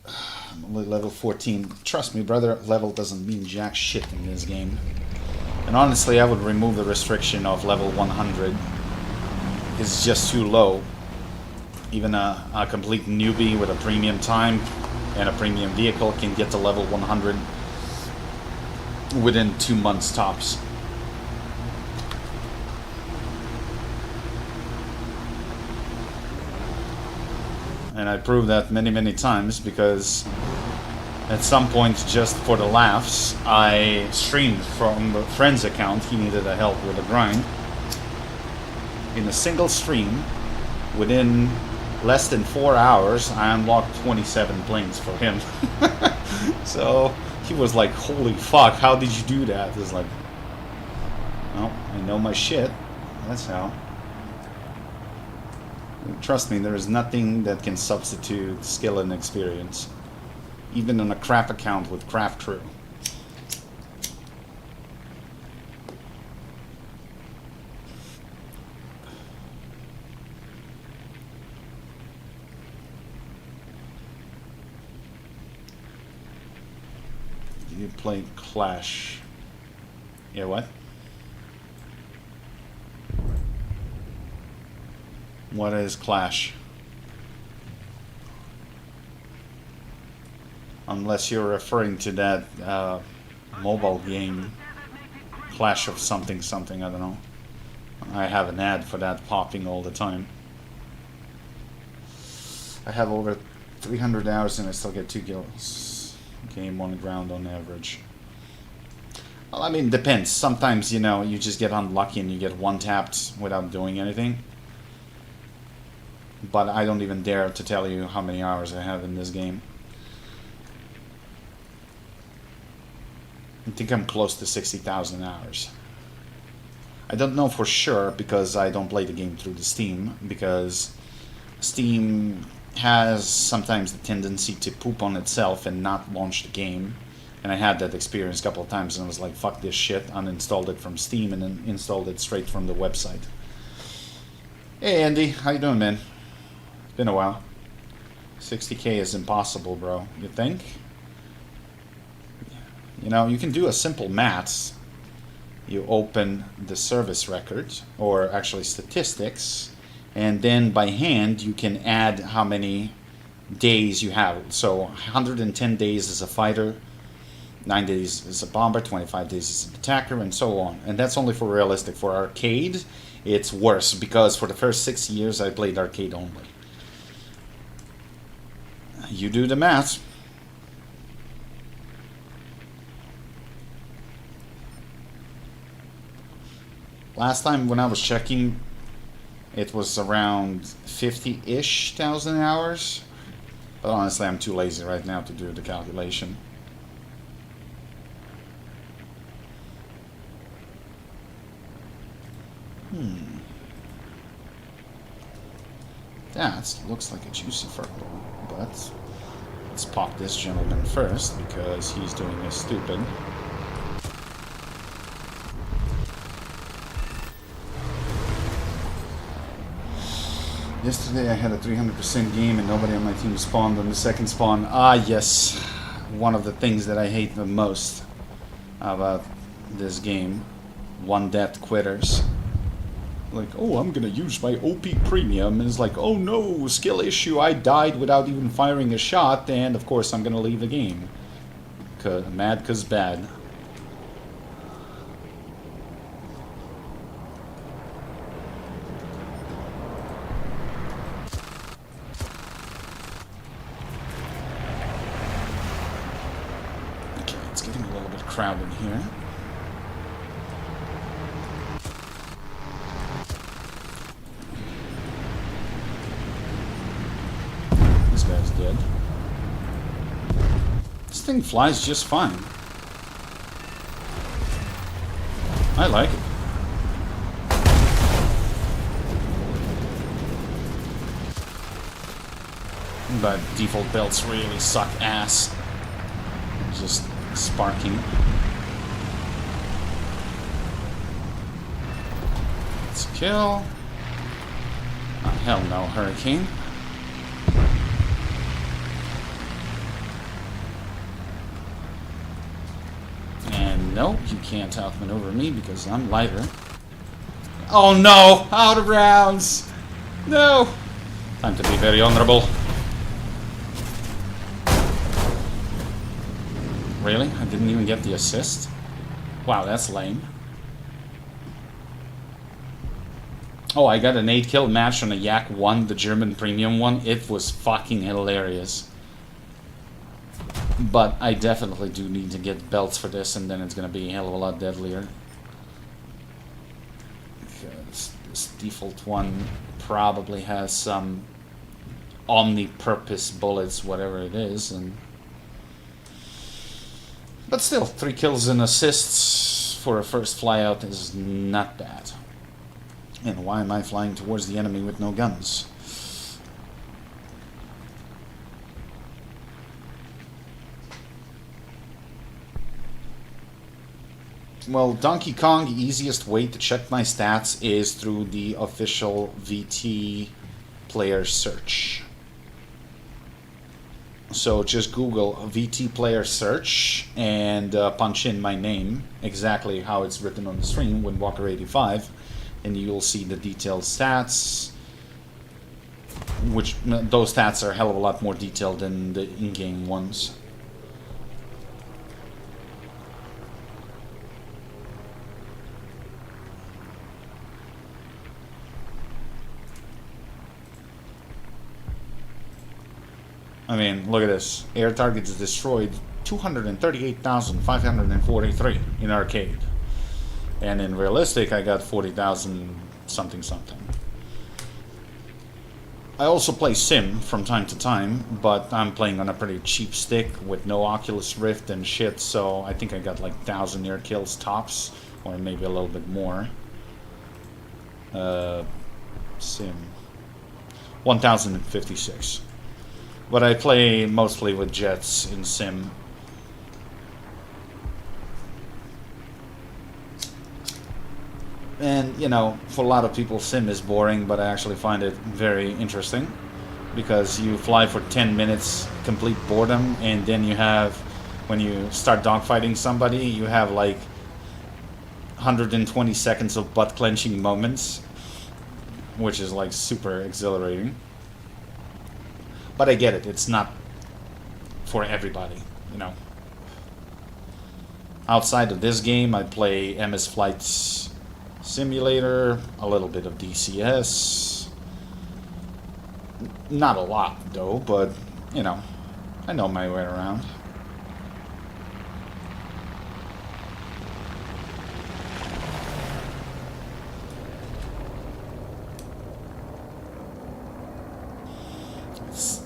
I'm only level 14. Trust me, brother, level doesn't mean jack shit in this game. And honestly, I would remove the restriction of level 100. It's just too low. Even a complete newbie with a premium time and a premium vehicle can get to level 100 within 2 months tops. And I proved that many, many times because at some point, just for the laughs, I streamed from a friend's account. He needed a help with a grind. In a single stream, within less than 4 hours, I unlocked 27 planes for him. So he was like, holy fuck, how did you do that? It's like, well, I know my shit. That's how. Trust me, there is nothing that can substitute skill and experience. Even on a crap account with craft crew. You play Clash. Yeah, what? What is Clash? Unless you're referring to that mobile game, Clash of something something, I don't know. I have an ad for that popping all the time. I have over 300 hours and I still get 2 kills. Game on the ground on average. Well, I mean, depends. Sometimes, you know, you just get unlucky and you get one-tapped without doing anything. But I don't even dare to tell you how many hours I have in this game. I think I'm close to 60,000 hours. I don't know for sure because I don't play the game through the Steam, because Steam has sometimes the tendency to poop on itself and not launch the game. And I had that experience a couple of times and I was like, fuck this shit, uninstalled it from Steam and then installed it straight from the website. Hey Andy, how you doing, man? It's been a while. 60k is impossible, bro. You think? You know, you can do a simple maths. You open the service record, or actually statistics, and then by hand you can add how many days you have. So 110 days as a fighter, 9 days as a bomber, 25 days as an attacker, and so on. And that's only for realistic. For arcade, it's worse, because for the first 6 years I played arcade only. You do the math. Last time when I was checking, it was around 50-ish thousand hours. But honestly, I'm too lazy right now to do the calculation. That looks like a juicy furlough, but let's pop this gentleman first because he's doing us stupid. Yesterday I had a 300% game and nobody on my team spawned on the second spawn. Ah, yes. One of the things that I hate the most about this game. One death quitters. Like, oh, I'm gonna use my OP premium. And it's like, oh no, skill issue. I died without even firing a shot. And of course I'm gonna leave the game. Mad 'cause bad. It's getting a little bit crowded here. This guy's dead. This thing flies just fine. I like it. But default belts really suck ass. Just sparking. Let's kill. Oh, hell no, Hurricane. And No, you can't outmaneuver me because I'm lighter. Oh no! Out of rounds! No! Time to be very honorable. Really? I didn't even get the assist? Wow, that's lame. Oh, I got an 8-kill match on a Yak 1, the German premium one. It was fucking hilarious. But I definitely do need to get belts for this, and then it's gonna be a hell of a lot deadlier. Because this default one probably has some omni-purpose bullets, whatever it is, and... But still, 3 kills and assists for a first flyout is not bad. And why am I flying towards the enemy with no guns? Well, Donkey Kong, easiest way to check my stats is through the official VT player search. So just Google VT player search and punch in my name, exactly how it's written on the screen, Windwalker85, and you'll see the detailed stats, which those stats are a hell of a lot more detailed than the in-game ones. I mean, look at this. Air targets destroyed 238,543 in arcade. And in realistic, I got 40,000 something something. I also play Sim from time to time, but I'm playing on a pretty cheap stick with no Oculus Rift and shit, so I think I got like 1,000 air kills tops, or maybe a little bit more. Sim. 1,056. But I play mostly with jets in Sim. And, you know, for a lot of people, Sim is boring, but I actually find it very interesting. Because you fly for 10 minutes, complete boredom, and then you have, when you start dogfighting somebody, you have like 120 seconds of butt-clenching moments, which is like super exhilarating. But I get it, it's not for everybody, you know. Outside of this game, I play MS Flight Simulator, a little bit of DCS. Not a lot, though, but, you know, I know my way around.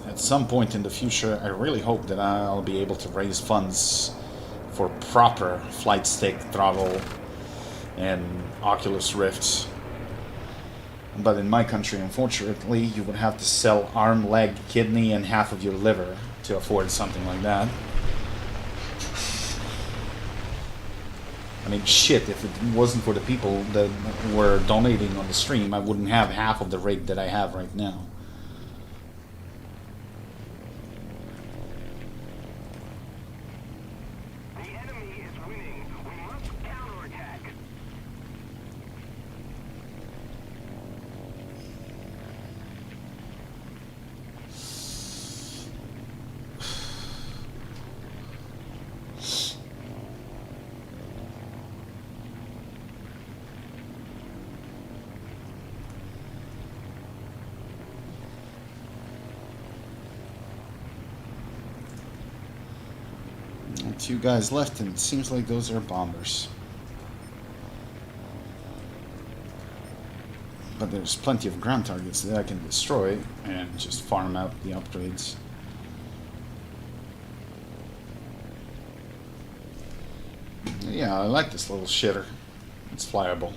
At some point in the future, I really hope that I'll be able to raise funds for proper flight stick, throttle, and Oculus Rifts. But in my country, unfortunately, you would have to sell arm, leg, kidney, and half of your liver to afford something like that. I mean, shit, if it wasn't for the people that were donating on the stream, I wouldn't have half of the rig that I have right now. Two guys left, and it seems like those are bombers. But there's plenty of ground targets that I can destroy and just farm out the upgrades. Yeah, I like this little shitter. It's flyable.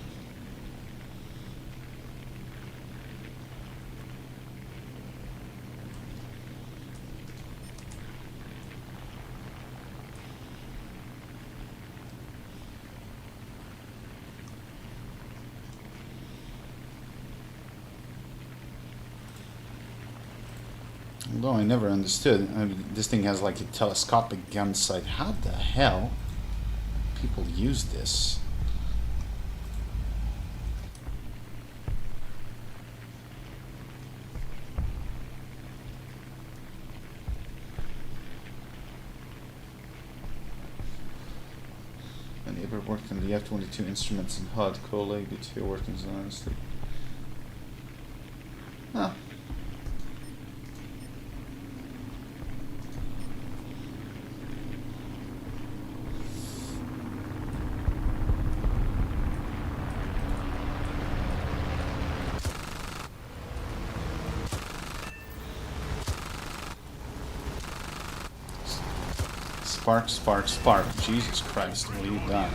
Although I never understood, I mean, this thing has like a telescopic gun sight. How the hell people use this? My neighbor worked on the F-22 instruments in HUD. Colleague, two working honestly. Huh. Spark, spark, spark. Jesus Christ, will you die?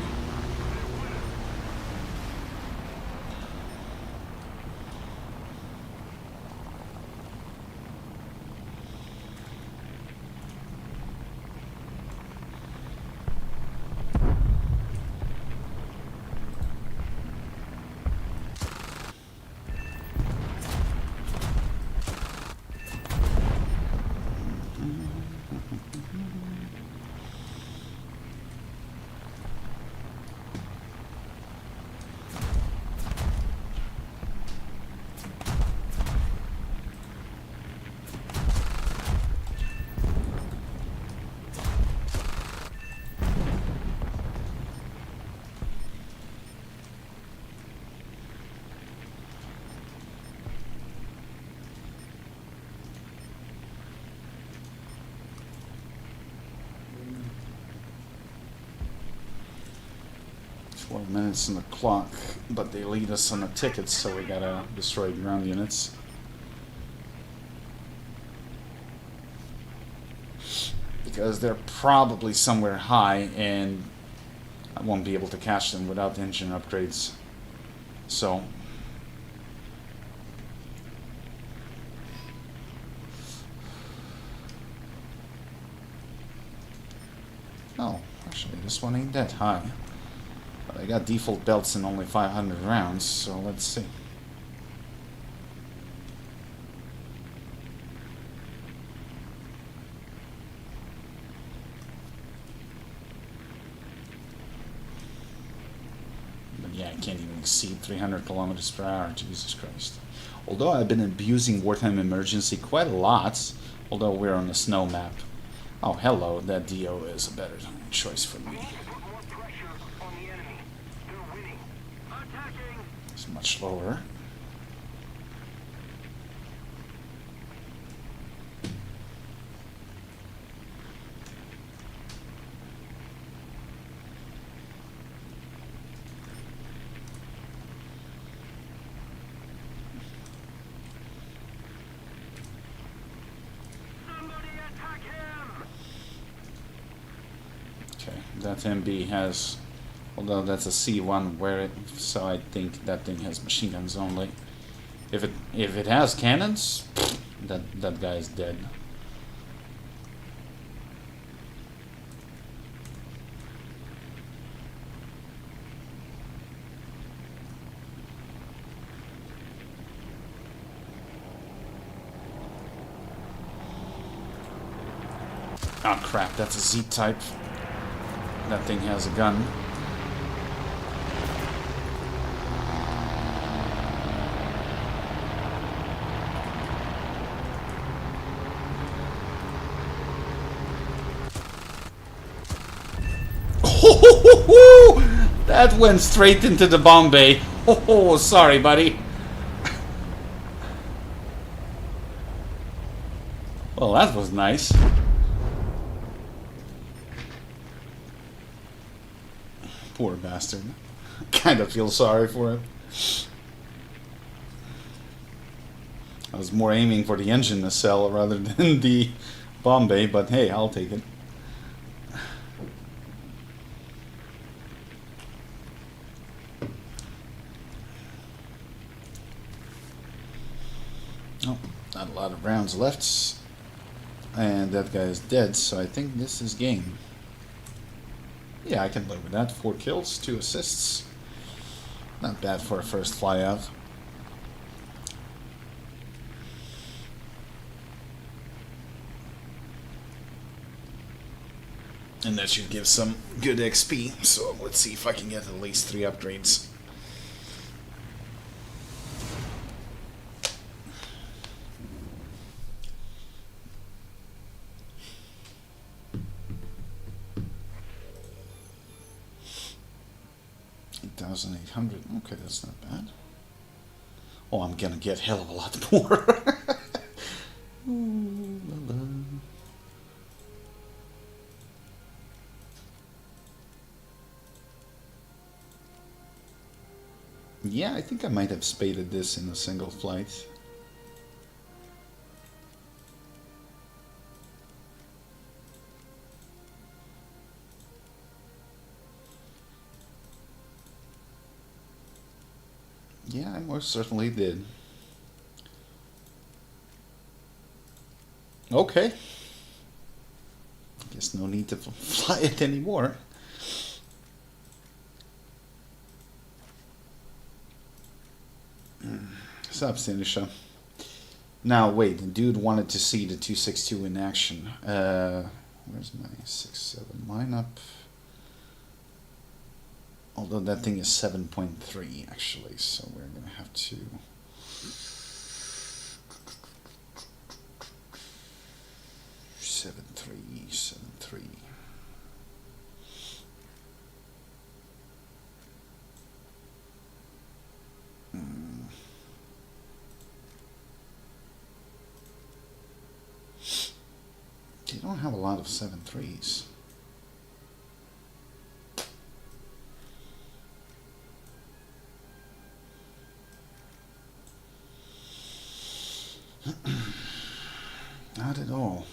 Minutes on the clock, but they lead us on the tickets, so we gotta destroy ground units. Because they're probably somewhere high, and I won't be able to catch them without engine upgrades. So oh, actually this one ain't that high. I got default belts and only 500 rounds, so let's see. But yeah, I can't even exceed 300 kilometers per hour, Jesus Christ. Although I've been abusing wartime emergency quite a lot, although we're on a snow map. Oh, hello, that DO is a better choice for me. It's much lower. Okay, that MB has, although that's a C1 where it, so I think that thing has machine guns only. If it has cannons, that guy is dead. Oh crap, that's a Z-type. That thing has a gun. That went straight into the bomb bay. Oh, sorry, buddy. Well, that was nice. Poor bastard. Kind of feel sorry for him. I was more aiming for the engine nacelle rather than the bomb bay, but hey, I'll take it. Oh, not a lot of rounds left. And that guy is dead, so I think this is game. Yeah, I can live with that. 4 kills, 2 assists. Not bad for a first fly out. And that should give some good XP. So let's see if I can get at least 3 upgrades. $8,800. Okay, that's not bad. Oh, I'm gonna get hell of a lot more. Ooh, la, la. Yeah, I think I might have spaded this in a single flight. Yeah, I most certainly did. Okay. Guess no need to fly it anymore. Sup, Sinisha. Now, wait, the dude wanted to see the 262 in action. Where's my 6-7 lineup? Although that thing is 7.3 actually, so we're gonna have to... Seven three. You don't have a lot of 7.3s. Not at all.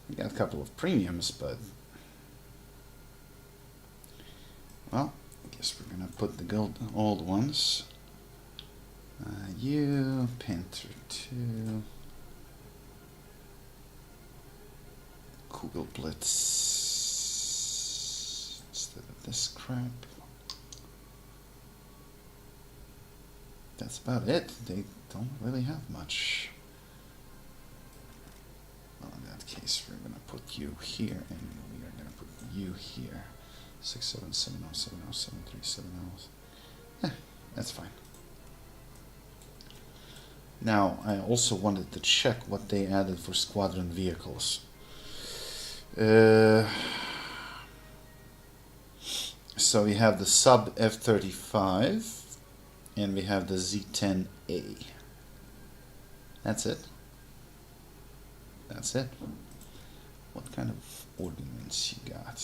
We got a couple of premiums, but well, I guess we're gonna put the old ones. You, Panther 2, Kugel Blitz instead of this crap. That's about it. They don't really have much. Well, in that case, we're gonna put you here, and we are gonna put you here. 677070737. That's fine. Now, I also wanted to check what they added for squadron vehicles. So we have the sub F-35, and we have the Z-10A. That's it. That's it. What kind of ordnance you got?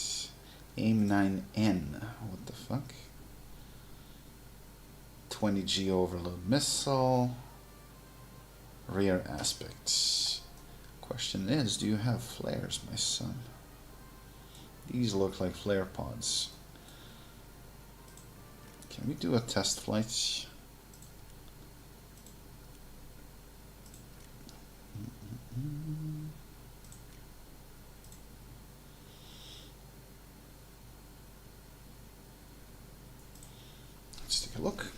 AIM-9N. What the fuck? 20G overload missile. Rear aspects. Question is, do you have flares, my son? These look like flare pods. Can we do a test flight? Let's take a look.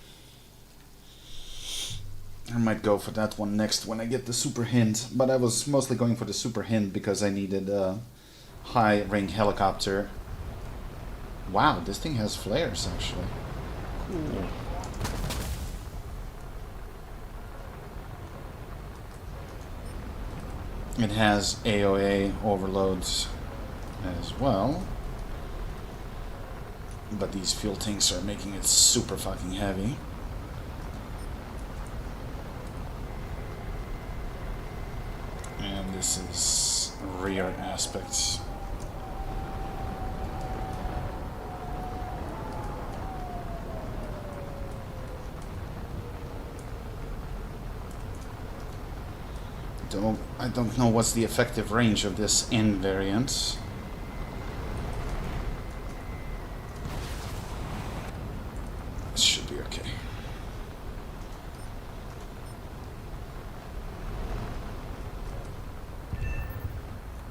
I might go for that one next when I get the super hint, but I was mostly going for the super hint because I needed a high ring helicopter. Wow, this thing has flares actually. Cool. It has AOA overloads as well, but these fuel tanks are making it super fucking heavy. And this is rear aspects. I don't know what's the effective range of this N variant. This should be okay.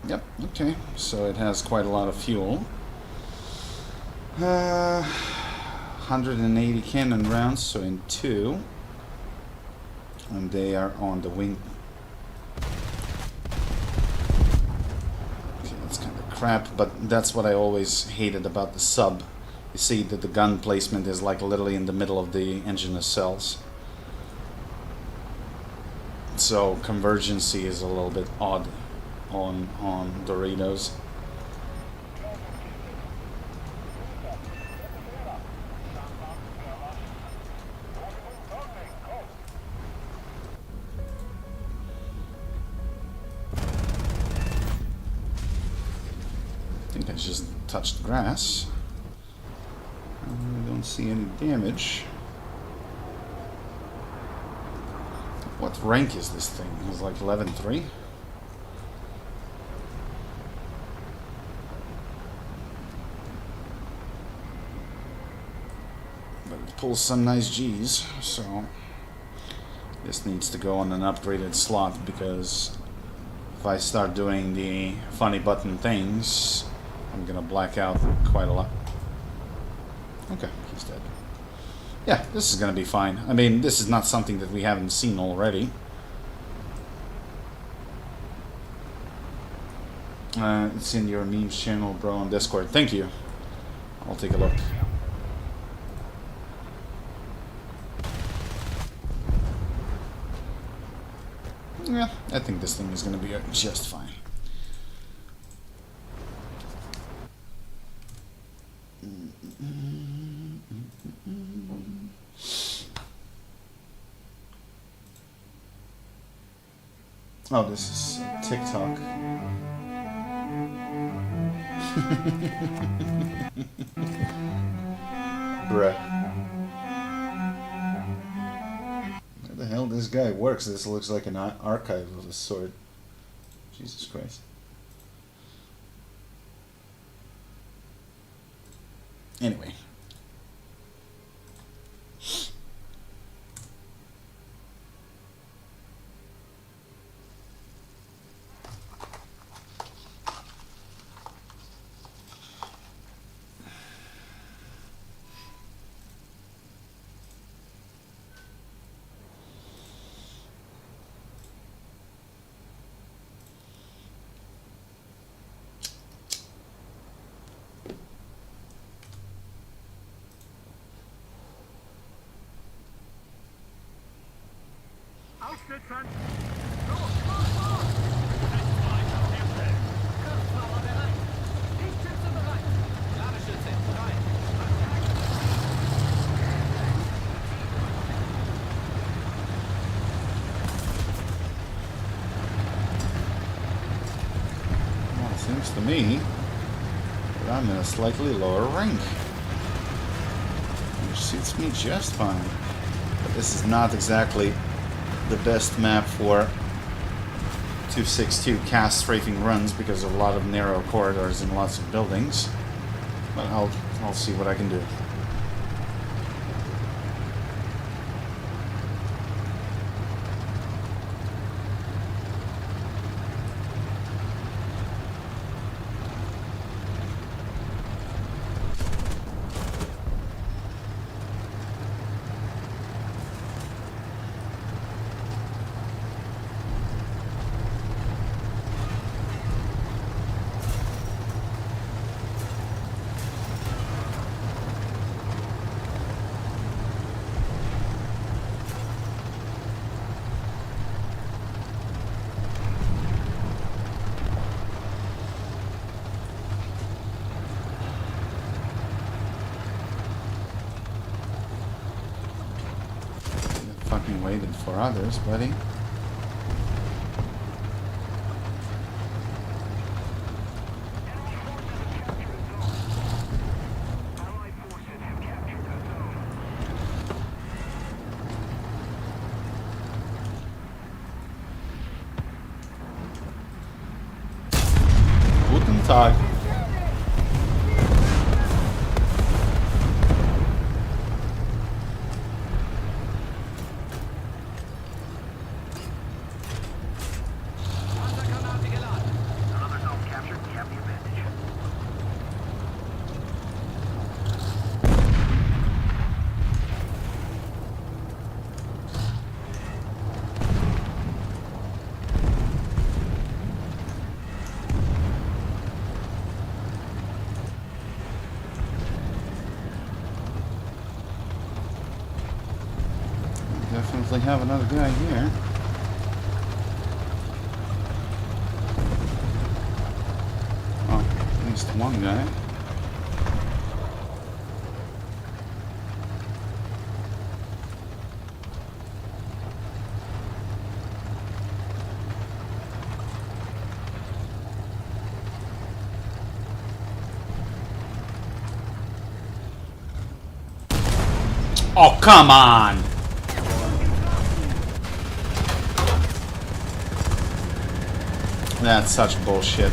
Yep, okay. So it has quite a lot of fuel. 180 cannon rounds, so in 2. And they are on the wing. crap, but that's what I always hated about the sub. You see that the gun placement is like literally in the middle of the engine nacelles. So convergency is a little bit odd on Doritos. I think I just touched grass. I don't see any damage. What rank is this thing? It's like 11-3? But it pulls some nice G's, so this needs to go on an upgraded slot, because if I start doing the funny button things, I'm gonna black out quite a lot. Okay, he's dead. Yeah, this is gonna be fine. I mean, this is not something that we haven't seen already. It's in your memes channel, bro, on Discord. Thank you. I'll take a look. Yeah, I think this thing is gonna be just fine. Oh, this is TikTok. Bruh. Where the hell this guy works? This looks like an archive of a sort. Jesus Christ. Anyway. Aufschlitzern! Well, it seems to me that I'm in a slightly lower rank, which suits me just fine. But this is not exactly the best map for 262 cast strafing runs because of a lot of narrow corridors and lots of buildings. But I'll see what I can do. Fucking waited for others, buddy. Guten Tag. definitely have another guy here. Oh, at least one guy. Oh, come on! That's such bullshit.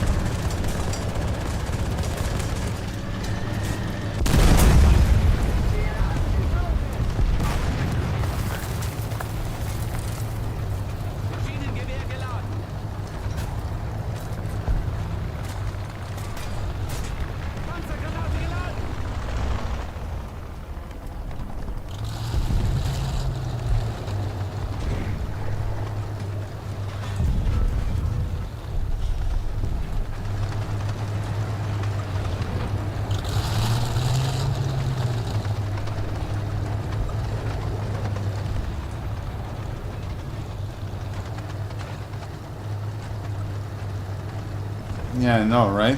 Yeah, I know, right?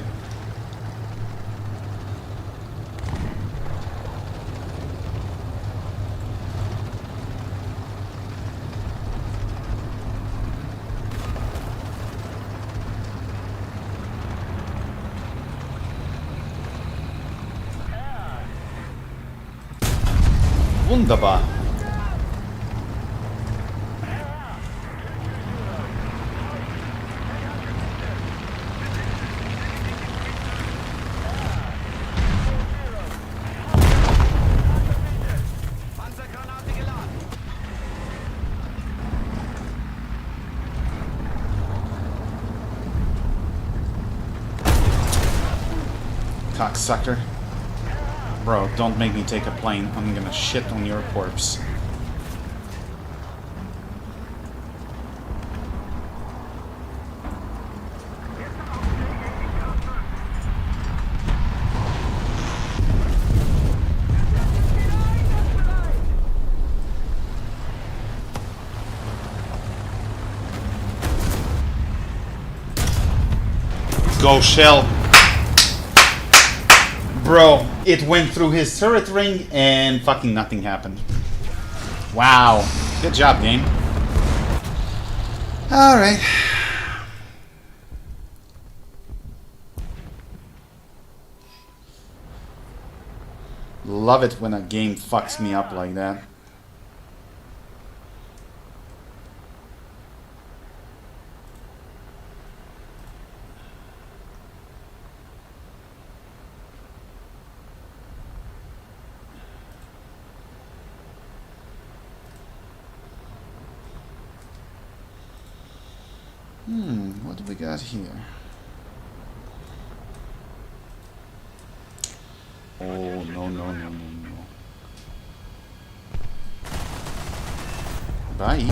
Wunderbar. Cocksucker. Bro, don't make me take a plane. I'm gonna shit on your corpse. Go, Shell. Bro, it went through his turret ring and fucking nothing happened. Wow. Good job, game. Alright. Love it when a game fucks me up like that. What do we got here? Oh, no. Bye.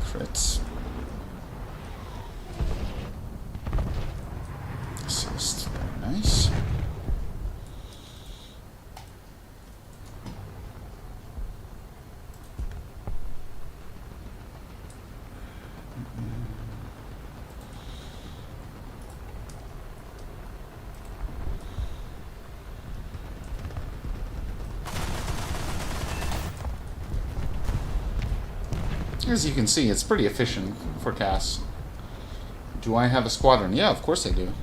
Crits. Assist. Very nice. As you can see, it's pretty efficient for CAS. Do I have a squadron? Yeah, of course I do.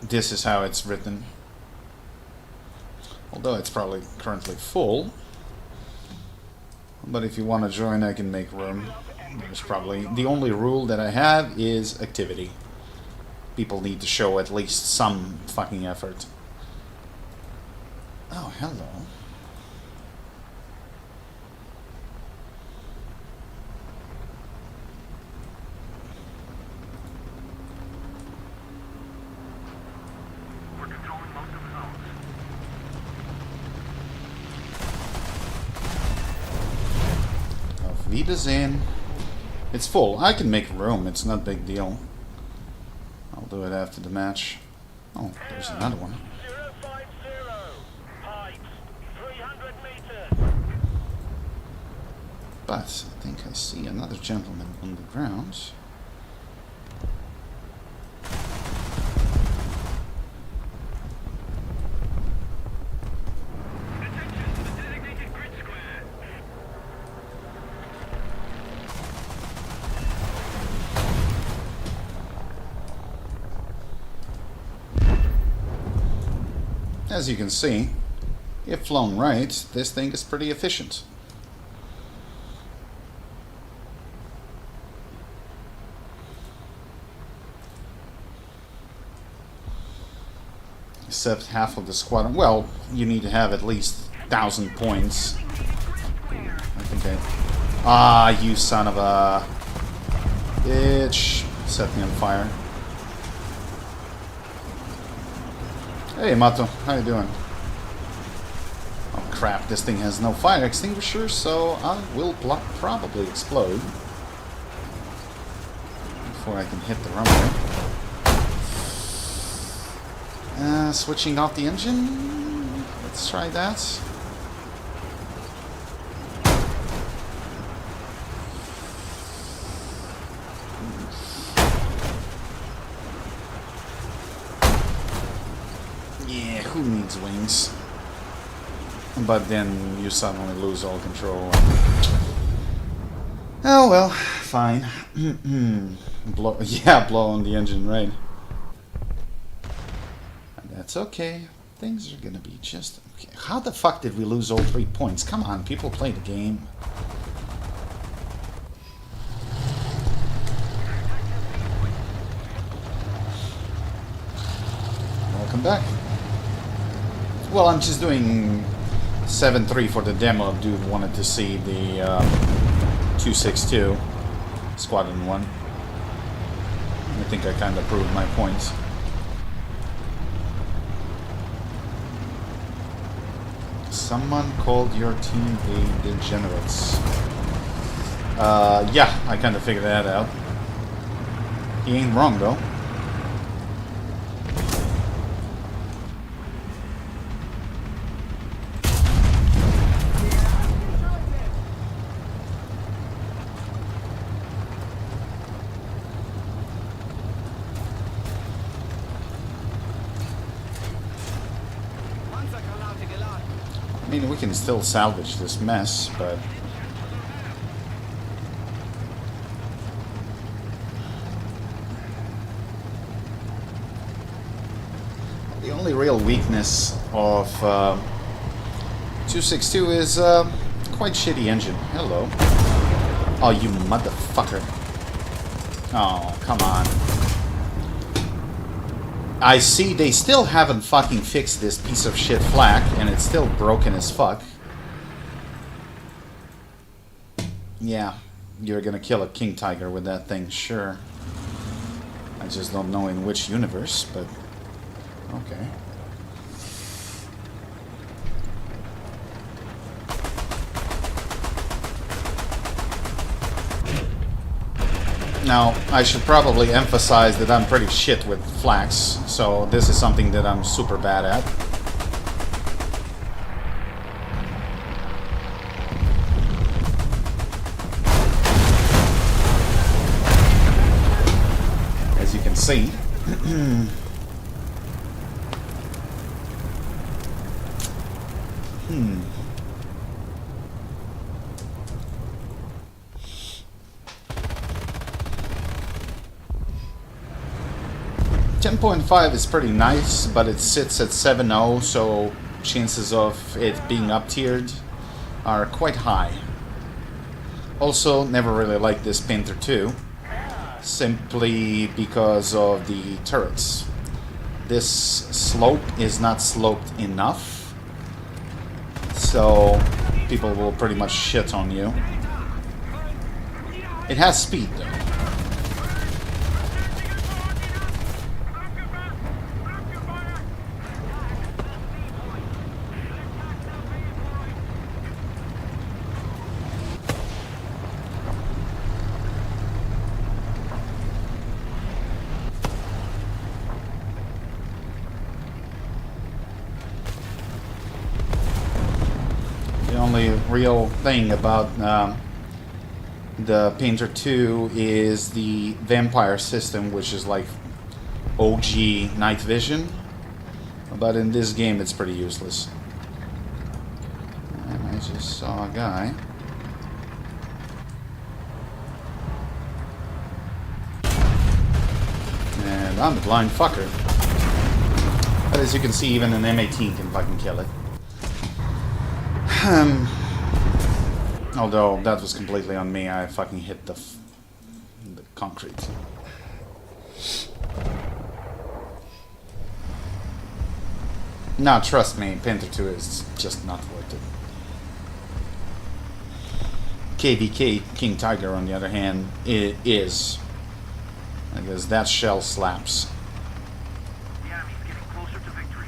This is how it's written. Although it's probably currently full. But if you want to join, I can make room. There's probably... The only rule that I have is activity. People need to show at least some fucking effort. Oh, hello. Lead us in. It's full. I can make room. It's not a big deal. I'll do it after the match. Oh, there's another one. 050, height 300 meters. But I think I see another gentleman on the ground. As you can see, if flown right, this thing is pretty efficient. Except half of the squadron. Well, you need to have at least 1,000 points. I think I... Ah, you son of a... bitch. Set me on fire. Hey, Mato. How you doing? Oh, crap. This thing has no fire extinguisher, so I will probably explode before I can hit the runway. Switching off the engine. Let's try that. Yeah, who needs wings? But then you suddenly lose all control. Oh well, fine. blow on the engine, right? That's okay. Things are gonna be just okay. How the fuck did we lose all 3 points? Come on, people play the game. Welcome back. Well, I'm just doing 7-3 for the demo. Dude wanted to see the 262 Squadron 1. I think I kind of proved my points. Someone called your team the degenerates. Yeah, I kind of figured that out. He ain't wrong, though. I mean, we can still salvage this mess, but... the only real weakness of 262 is quite shitty engine. Hello. Oh, you motherfucker. Oh, come on. I see they still haven't fucking fixed this piece of shit flak, and it's still broken as fuck. Yeah, you're gonna kill a king tiger with that thing, sure. I just don't know in which universe, but okay. Now, I should probably emphasize that I'm pretty shit with flax, so this is something that I'm super bad at. As you can see. 10.5 is pretty nice, but it sits at 7.0, so chances of it being up-tiered are quite high. Also, never really liked this Panther 2, simply because of the turrets. This slope is not sloped enough, so people will pretty much shit on you. It has speed, though. only real thing about the Painter 2 is the vampire system, which is like OG night vision. But in this game, it's pretty useless. And I just saw a guy. And I'm the blind fucker. But as you can see, even an M18 can fucking kill it. Although that was completely on me, I fucking hit the concrete. No, trust me, Panther 2 is just not worth it. KVK, King Tiger, on the other hand, it is. Because that shell slaps. The enemy's getting closer to victory.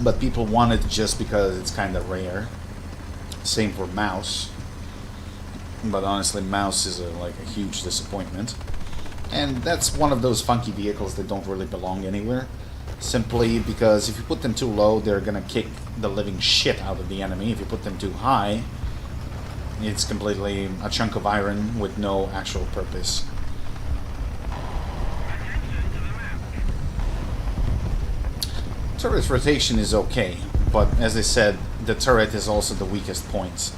But people want it just because it's kind of rare. Same for Mouse. But honestly, Mouse is like a huge disappointment. And that's one of those funky vehicles that don't really belong anywhere. Simply because if you put them too low, they're gonna kick the living shit out of the enemy. If you put them too high, it's completely a chunk of iron with no actual purpose. Turret rotation is okay, but as I said, the turret is also the weakest point.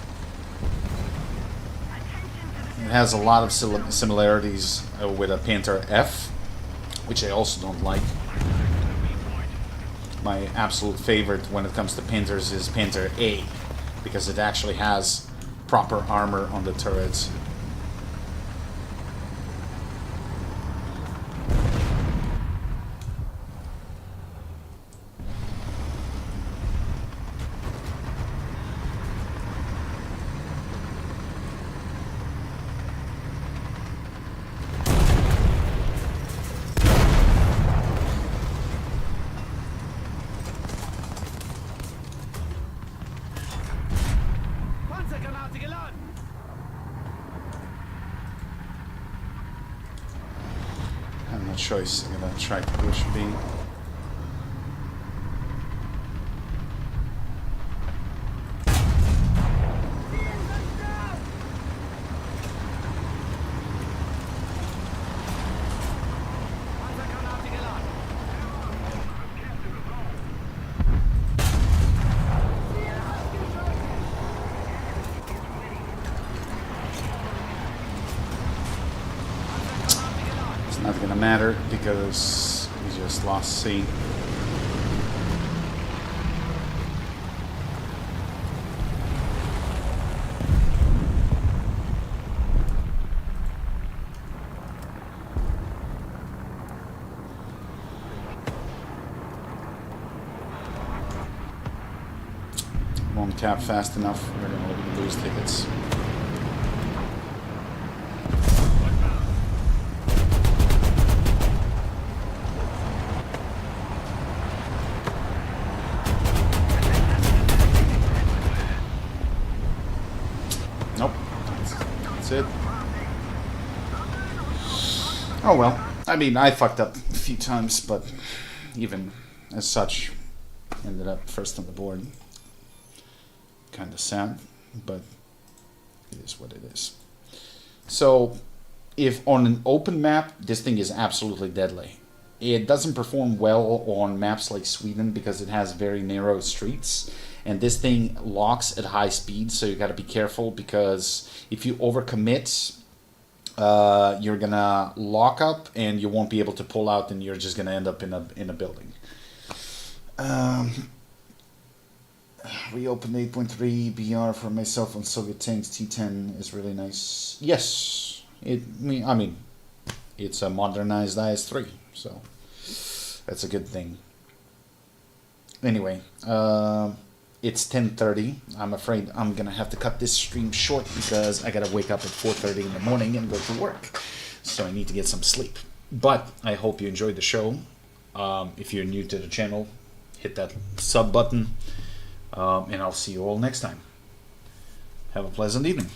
It has a lot of similarities with a Panther F, which I also don't like. My absolute favorite when it comes to Panthers is Panther A, because it actually has proper armor on the turrets. Panzergranate geladen! I have no choice. I'm gonna try to push B. Panzergranate geladen! It's not gonna matter because we just lost C. Won't cap fast enough. We're gonna lose tickets. Nope. That's it. Oh well. I mean, I fucked up a few times, but even as such, ended up first on the board. Kind of sad, but it is what it is. So, if on an open map, this thing is absolutely deadly. It doesn't perform well on maps like Sweden because it has very narrow streets, and this thing locks at high speed, so you gotta be careful because if you overcommit, you're gonna lock up and you won't be able to pull out, and you're just gonna end up in a building. Reopen 8.3 BR for myself on Soviet tanks. T10 is really nice. Yes, I mean, it's a modernized IS-3, so that's a good thing. Anyway, it's 10:30. I'm afraid I'm gonna have to cut this stream short because I gotta wake up at 4:30 in the morning and go to work, so I need to get some sleep. But I hope you enjoyed the show. If you're new to the channel, hit that sub button. And I'll see you all next time. Have a pleasant evening.